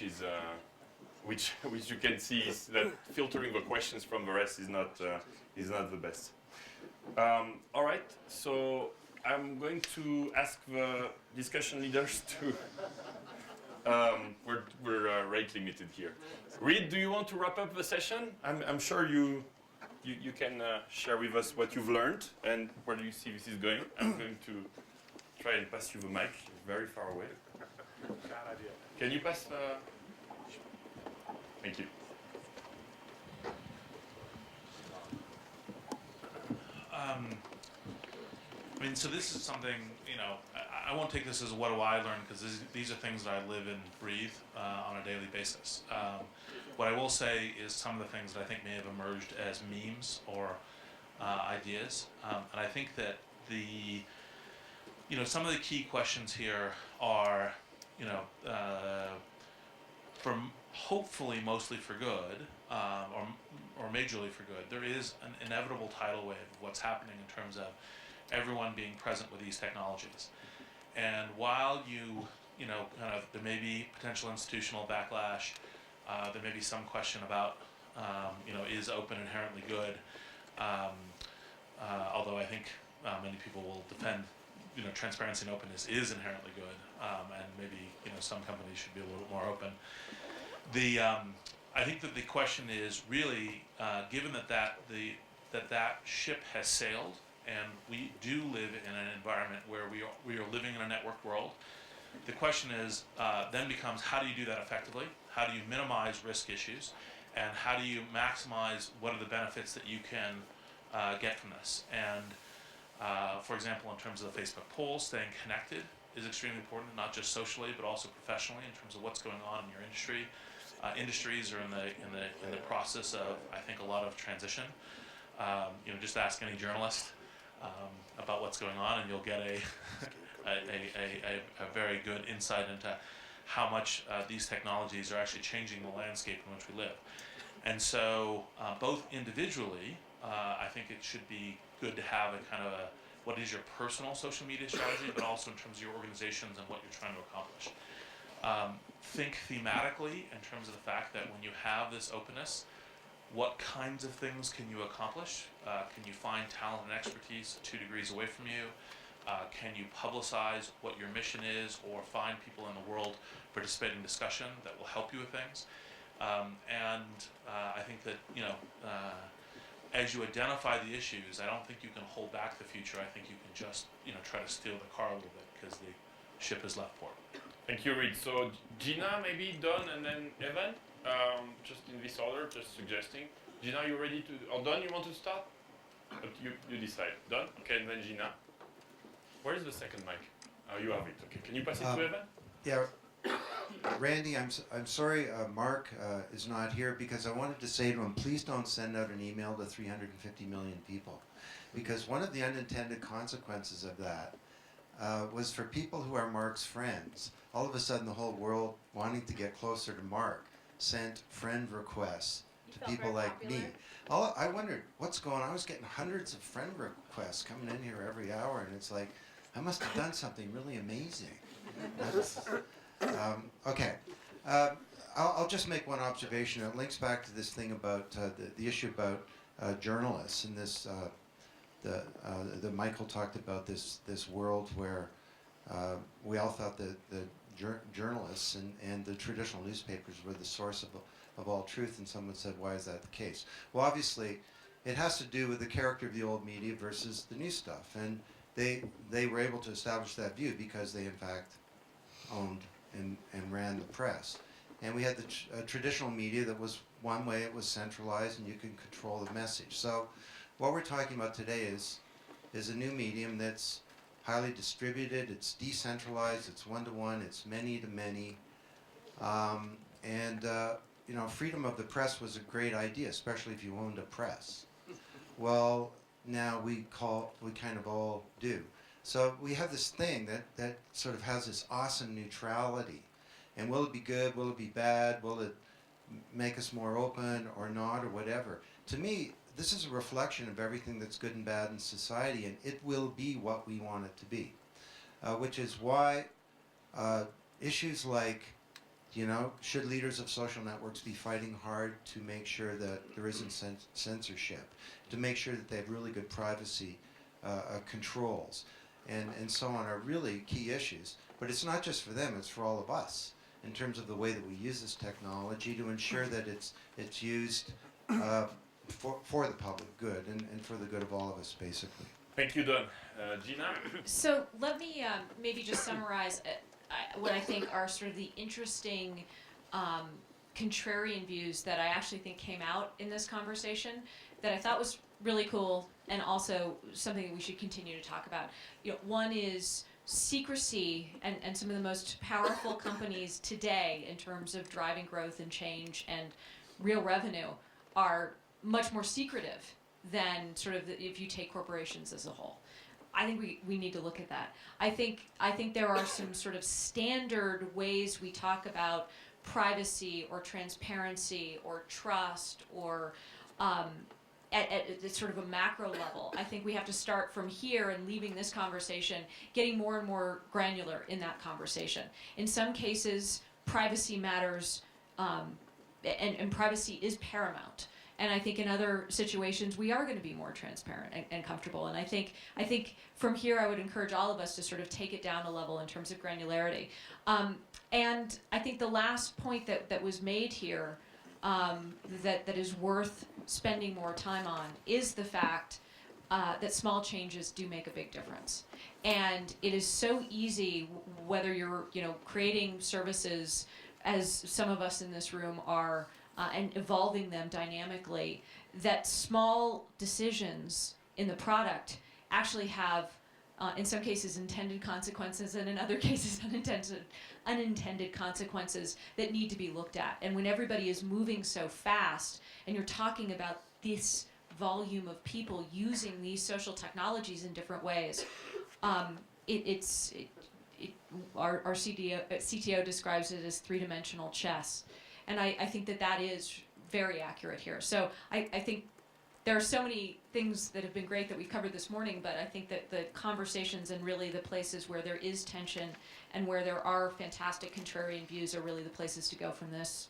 you can see is that filtering the questions from the rest is not the best. All right, so I'm going to ask the discussion leaders to. We're rate limited here. Reed, do you want to wrap up the session? I'm sure you can share with us what you've learned and where do you see this is going. I'm going to try and pass you the mic. You're very far away. Bad idea. Can you pass the... Thank you. I mean, so this is something, you know, I won't take this as what do I learn, because these are things that I live and breathe on a daily basis. What I will say is some of the things that I think may have emerged as memes or ideas. And I think that some of the key questions here are, from hopefully mostly for good, or majorly for good, there is an inevitable tidal wave of what's happening in terms of everyone being present with these technologies. And while there may be potential institutional backlash, there may be some question about, is open inherently good? Although I think many people will defend, transparency and openness is inherently good, and maybe some companies should be a little bit more open. I think that the question is really, given that ship has sailed, and we do live in an environment where we are living in a networked world, the question is then becomes, how do you do that effectively? How do you minimize risk issues? And how do you maximize what are the benefits that you can get from this? And for example, in terms of the Facebook polls, staying connected is extremely important, not just socially, but also professionally in terms of what's going on in your industry. Industries are in the process of, I think, a lot of transition. Just ask any journalist about what's going on, and you'll get a very good insight into how much these technologies are actually changing the landscape in which we live. And so, both individually, I think it should be good to have a kind of what is your personal social media strategy, but also in terms of your organizations and what you're trying to accomplish. Think thematically in terms of the fact that when you have this openness, what kinds of things can you accomplish? Can you find talent and expertise 2 degrees away from you? Can you publicize what your mission is, or find people in the world participating in discussion that will help you with things? I think that, as you identify the issues, I don't think you can hold back the future. I think you can just, try to steal the car a little bit because the ship has left port. Thank you, Reed. So Gina, maybe Don, and then Evan, just in this order, just suggesting. Gina, you ready to, or Don, you want to start? But you decide. Don? Okay, and then Gina. Where is the second mic? Oh, you have it. Okay, can you pass it to Evan? Yeah. Randy, I'm sorry Mark is not here, because I wanted to say to him, please don't send out an email to 350 million people. Because one of the unintended consequences of that was for people who are Mark's friends, all of a sudden the whole world wanting to get closer to Mark sent friend requests to people like me. I wondered, what's going on? I was getting hundreds of friend requests coming in here every hour, and it's like, I must have done something really amazing. Okay. I'll just make one observation. It links back to this thing about the issue about journalists, and this the Michael talked about this world where we all thought that the journalists and the traditional newspapers were the source of all truth, and someone said, why is that the case? Well, obviously, it has to do with the character of the old media versus the new stuff, and they were able to establish that view because they, in fact, owned and ran the press. And we had the traditional media that was one way, it was centralized, and you could control the message. So what we're talking about today is a new medium that's highly distributed, it's decentralized, it's one-to-one, it's many-to-many. Freedom of the press was a great idea, especially if you owned a press. Well, now we kind of all do. So we have this thing that sort of has this awesome neutrality. And will it be good? Will it be bad? Will it make us more open or not, or whatever? To me, this is a reflection of everything that's good and bad in society, and it will be what we want it to be. Which is why issues like, should leaders of social networks be fighting hard to make sure that there isn't censorship, to make sure that they have really good privacy controls, and so on are really key issues. But it's not just for them, it's for all of us in terms of the way that we use this technology to ensure that it's used for the public good and for the good of all of us, basically. Thank you, Don. Gina? So let me maybe just summarize what I think are sort of the interesting contrarian views that I actually think came out in this conversation that I thought was really cool and also something that we should continue to talk about. One is secrecy, and some of the most powerful companies today in terms of driving growth and change and real revenue are much more secretive than sort of if you take corporations as a whole. I think we need to look at that. I think there are some sort of standard ways we talk about privacy or transparency or trust or at sort of a macro level. I think we have to start from here and leaving this conversation, getting more and more granular in that conversation. In some cases, privacy matters, and privacy is paramount. And I think in other situations, we are going to be more transparent and comfortable. And I think from here, I would encourage all of us to sort of take it down a level in terms of granularity. And I think the last point that was made here that is worth spending more time on is the fact that small changes do make a big difference. And it is so easy, whether you're creating services, as some of us in this room are, and evolving them dynamically, that small decisions in the product actually have, in some cases, intended consequences, and in other cases, unintended consequences that need to be looked at. And when everybody is moving so fast, and you're talking about this volume of people using these social technologies in different ways, our CTO describes it as three-dimensional chess. And I think that is very accurate here. So I think there are so many things that have been great that we've covered this morning, but I think that the conversations and really the places where there is tension and where there are fantastic contrarian views are really the places to go from this.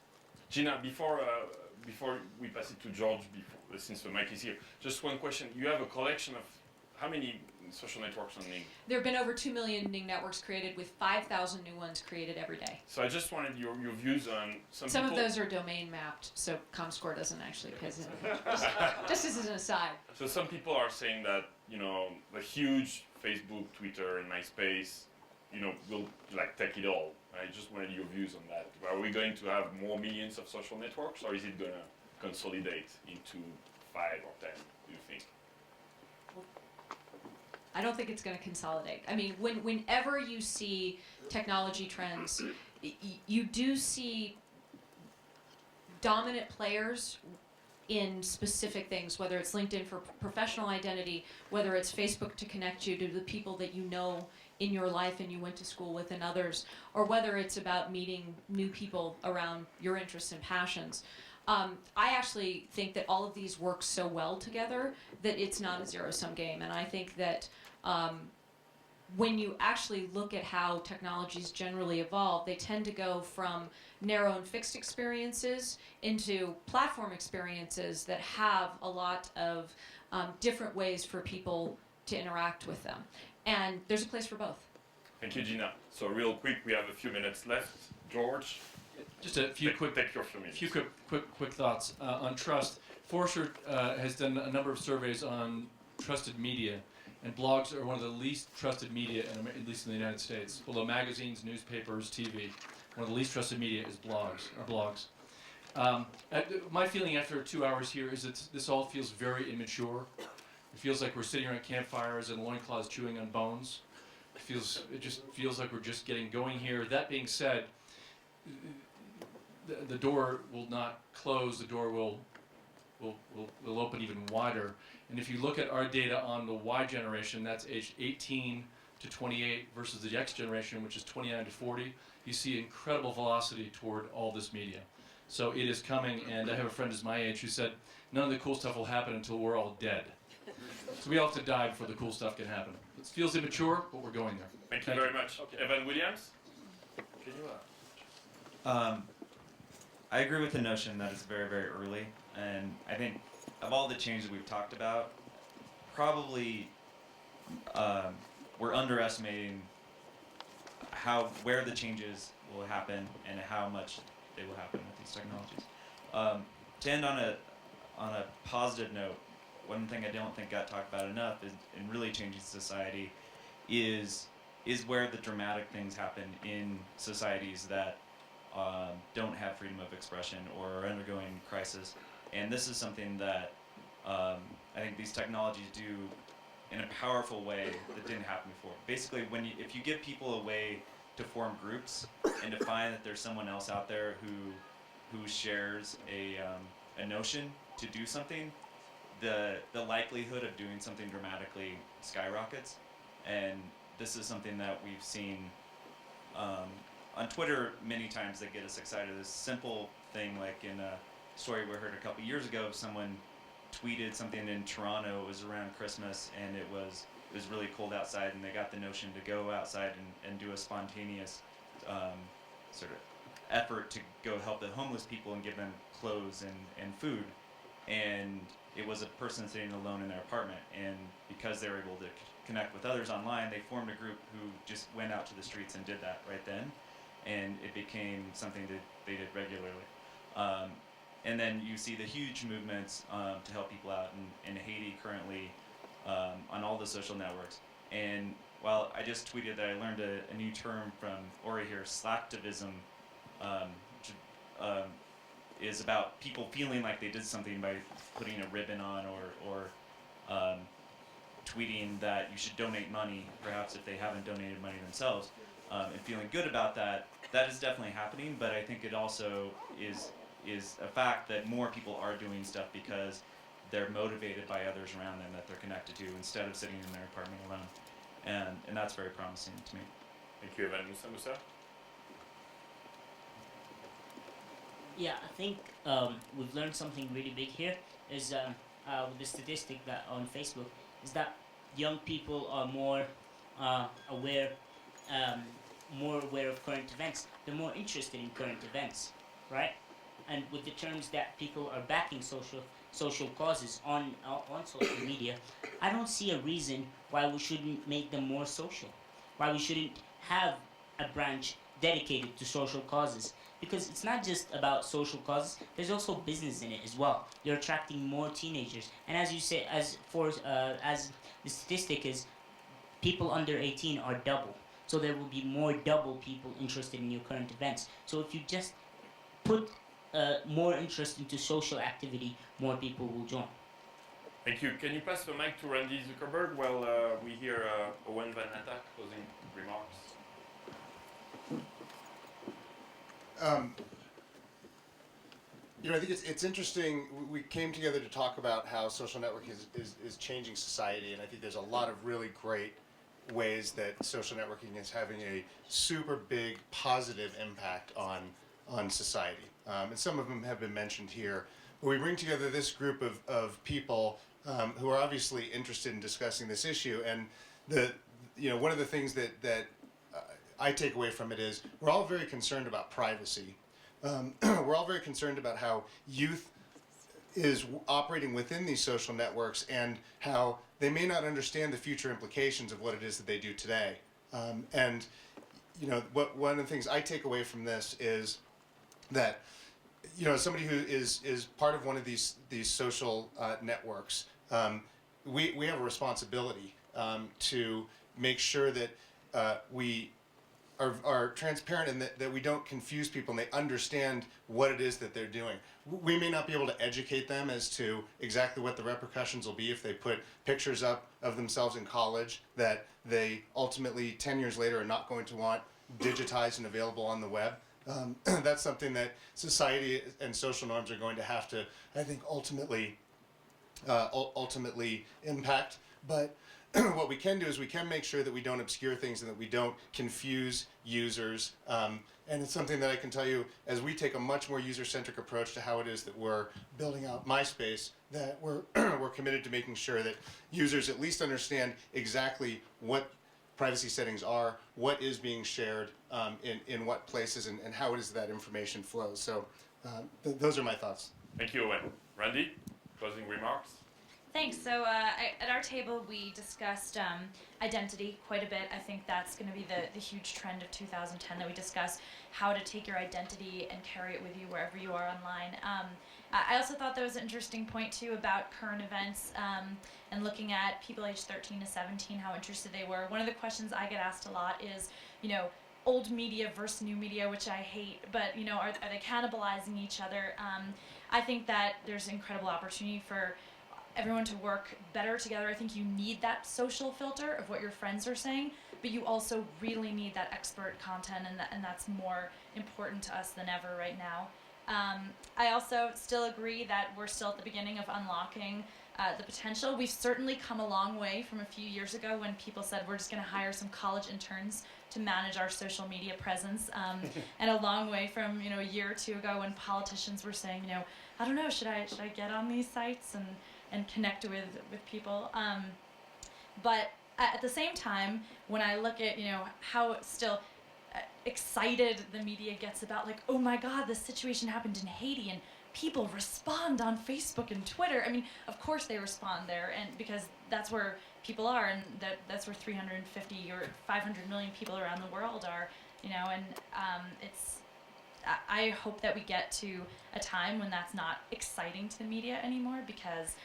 Gina, before we pass it to George, since the mic is here, just one question. You have a collection of how many social networks on Ning? There have been over 2 million Ning networks created, with 5,000 new ones created every day. So I just wanted your views on some people. Some of those are domain mapped, so ComScore doesn't actually piss in. Just as an aside. So some people are saying that, the huge Facebook, Twitter, and MySpace, will take it all. I just wanted your views on that. Are we going to have more millions of social networks, or is it going to consolidate into 5 or 10, do you think? I don't think it's going to consolidate. I mean, whenever you see technology trends, you do see dominant players in specific things, whether it's LinkedIn for professional identity, whether it's Facebook to connect you to the people that you know in your life and you went to school with and others, or whether it's about meeting new people around your interests and passions. I actually think that all of these work so well together that it's not a zero-sum game. And I think that when you actually look at how technologies generally evolve, they tend to go from narrow and fixed experiences into platform experiences that have a lot of different ways for people to interact with them. And there's a place for both. Thank you, Gina. So real quick, we have a few minutes left. George? Just a few quick thoughts on trust. Forrester has done a number of surveys on trusted media, and blogs are one of the least trusted media, at least in the United States. Below magazines, newspapers, TV, one of the least trusted media is blogs. My feeling after 2 hours here is that this all feels very immature. It feels like we're sitting around campfires and loincloths chewing on bones. It just feels like we're just getting going here. That being said, the door will not close. The door will open even wider. And if you look at our data on the Y generation, that's aged 18 to 28 versus the X generation, which is 29 to 40, you see incredible velocity toward all this media. So it is coming, and I have a friend who's my age who said, none of the cool stuff will happen until we're all dead. So we all have to die before the cool stuff can happen. It feels immature, but we're going there. Thank you very much. Okay. Evan Williams? Can you I agree with the notion that it's very, very early, and I think of all the changes we've talked about, probably we're underestimating where the changes will happen and how much they will happen with these technologies. To end on a positive note, one thing I don't think got talked about enough is in really changing society is where the dramatic things happen in societies that don't have freedom of expression or are undergoing crisis. And this is something that I think these technologies do in a powerful way that didn't happen before. Basically, if you give people a way to form groups and to find that there's someone else out there who shares a notion to do something, the likelihood of doing something dramatically skyrockets. And this is something that we've seen on Twitter many times that get us excited. This simple thing, like in a story we heard a couple years ago, someone tweeted something in Toronto. It was around Christmas, and it was really cold outside, and they got the notion to go outside and do a spontaneous sort of effort to go help the homeless people and give them clothes and food. And it was a person sitting alone in their apartment, and because they were able to connect with others online, they formed a group who just went out to the streets and did that right then, and it became something that they did regularly. And then you see the huge movements to help people out in Haiti currently on all the social networks. And while I just tweeted that I learned a new term from Ori here, slacktivism, which is about people feeling like they did something by putting a ribbon on or tweeting that you should donate money, perhaps if they haven't donated money themselves, and feeling good about that. That is definitely happening, but I think it also is a fact that more people are doing stuff because they're motivated by others around them that they're connected to instead of sitting in their apartment alone. And that's very promising to me. Thank you, Evan. Musa? Yeah, I think we've learned something really big here is with the statistic that on Facebook is that young people are more aware of current events. They're more interested in current events, right? And with the terms that people are backing social causes on social media, I don't see a reason why we shouldn't make them more social, why we shouldn't have a branch dedicated to social causes. Because it's not just about social causes, there's also business in it as well. You're attracting more teenagers. And as you say, as the statistic is, people under 18 are double. So there will be more double people interested in your current events. So if you just put more interest into social activity, more people will join. Thank you. Can you pass the mic to Randy Zuckerberg while we hear Owen van Natta closing remarks? I think it's interesting. We came together to talk about how social networking is changing society, and I think there's a lot of really great ways that social networking is having a super big positive impact on society. And some of them have been mentioned here. But we bring together this group of people who are obviously interested in discussing this issue. And one of the things that I take away from it is we're all very concerned about privacy. We're all very concerned about how youth is operating within these social networks and how they may not understand the future implications of what it is that they do today. One of the things I take away from this is that somebody who is part of one of these social networks, we have a responsibility to make sure that we are transparent and that we don't confuse people and they understand what it is that they're doing. We may not be able to educate them as to exactly what the repercussions will be if they put pictures up of themselves in college that they ultimately 10 years later are not going to want digitized and available on the web. That's something that society and social norms are going to have to, I think, ultimately impact. But what we can do is we can make sure that we don't obscure things and that we don't confuse users. And it's something that I can tell you, as we take a much more user-centric approach to how it is that we're building out MySpace, that we're committed to making sure that users at least understand exactly what privacy settings are, what is being shared in what places, and how it is that information flows. So those are my thoughts. Thank you, Owen. Randy, closing remarks? Thanks. So at our table, we discussed identity quite a bit. I think that's going to be the huge trend of 2010 that we discuss how to take your identity and carry it with you wherever you are online. I also thought that was an interesting point, too, about current events and looking at people aged 13 to 17, how interested they were. One of the questions I get asked a lot is, old media versus new media, which I hate, but, are they cannibalizing each other? I think that there's incredible opportunity for everyone to work better together. I think you need that social filter of what your friends are saying, but you also really need that expert content, and that's more important to us than ever right now. I also still agree that we're still at the beginning of unlocking the potential. We've certainly come a long way from a few years ago when people said we're just going to hire some college interns to manage our social media presence, and a long way from a year or two ago when politicians were saying, I don't know, should I get on these sites and connect with people. But at the same time, when I look at how still excited the media gets about oh my God, this situation happened in Haiti and people respond on Facebook and Twitter. I mean, of course they respond there, and because that's where people are, and that's where 350 or 500 million people around the world are. And it's. I hope that we get to a time when that's not exciting to the media anymore, because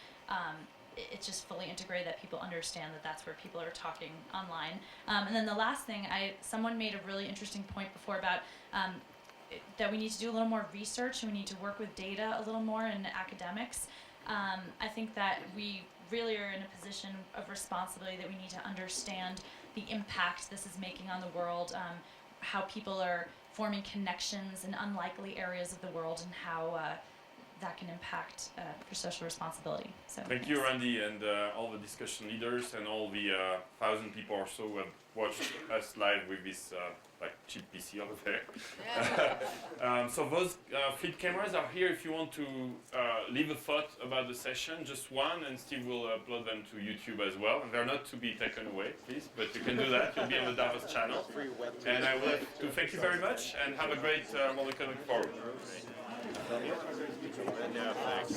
it's just fully integrated that people understand that that's where people are talking online. And then the last thing, someone made a really interesting point before about that we need to do a little more research and we need to work with data a little more in academics. I think that we really are in a position of responsibility that we need to understand the impact this is making on the world, how people are forming connections in unlikely areas of the world, and how that can impact for social responsibility. So thank you, Randy, and all the discussion leaders and all the 1,000 people or so who have watched us live with this cheap PC over there. So those feed cameras are here if you want to leave a thought about the session, just one, and Steve will upload them to YouTube as well. And they're not to be taken away, please, but you can do that. You'll be on the Davos channel. And I would like to thank you very much and have a great World Economic Forum. Yeah, thanks.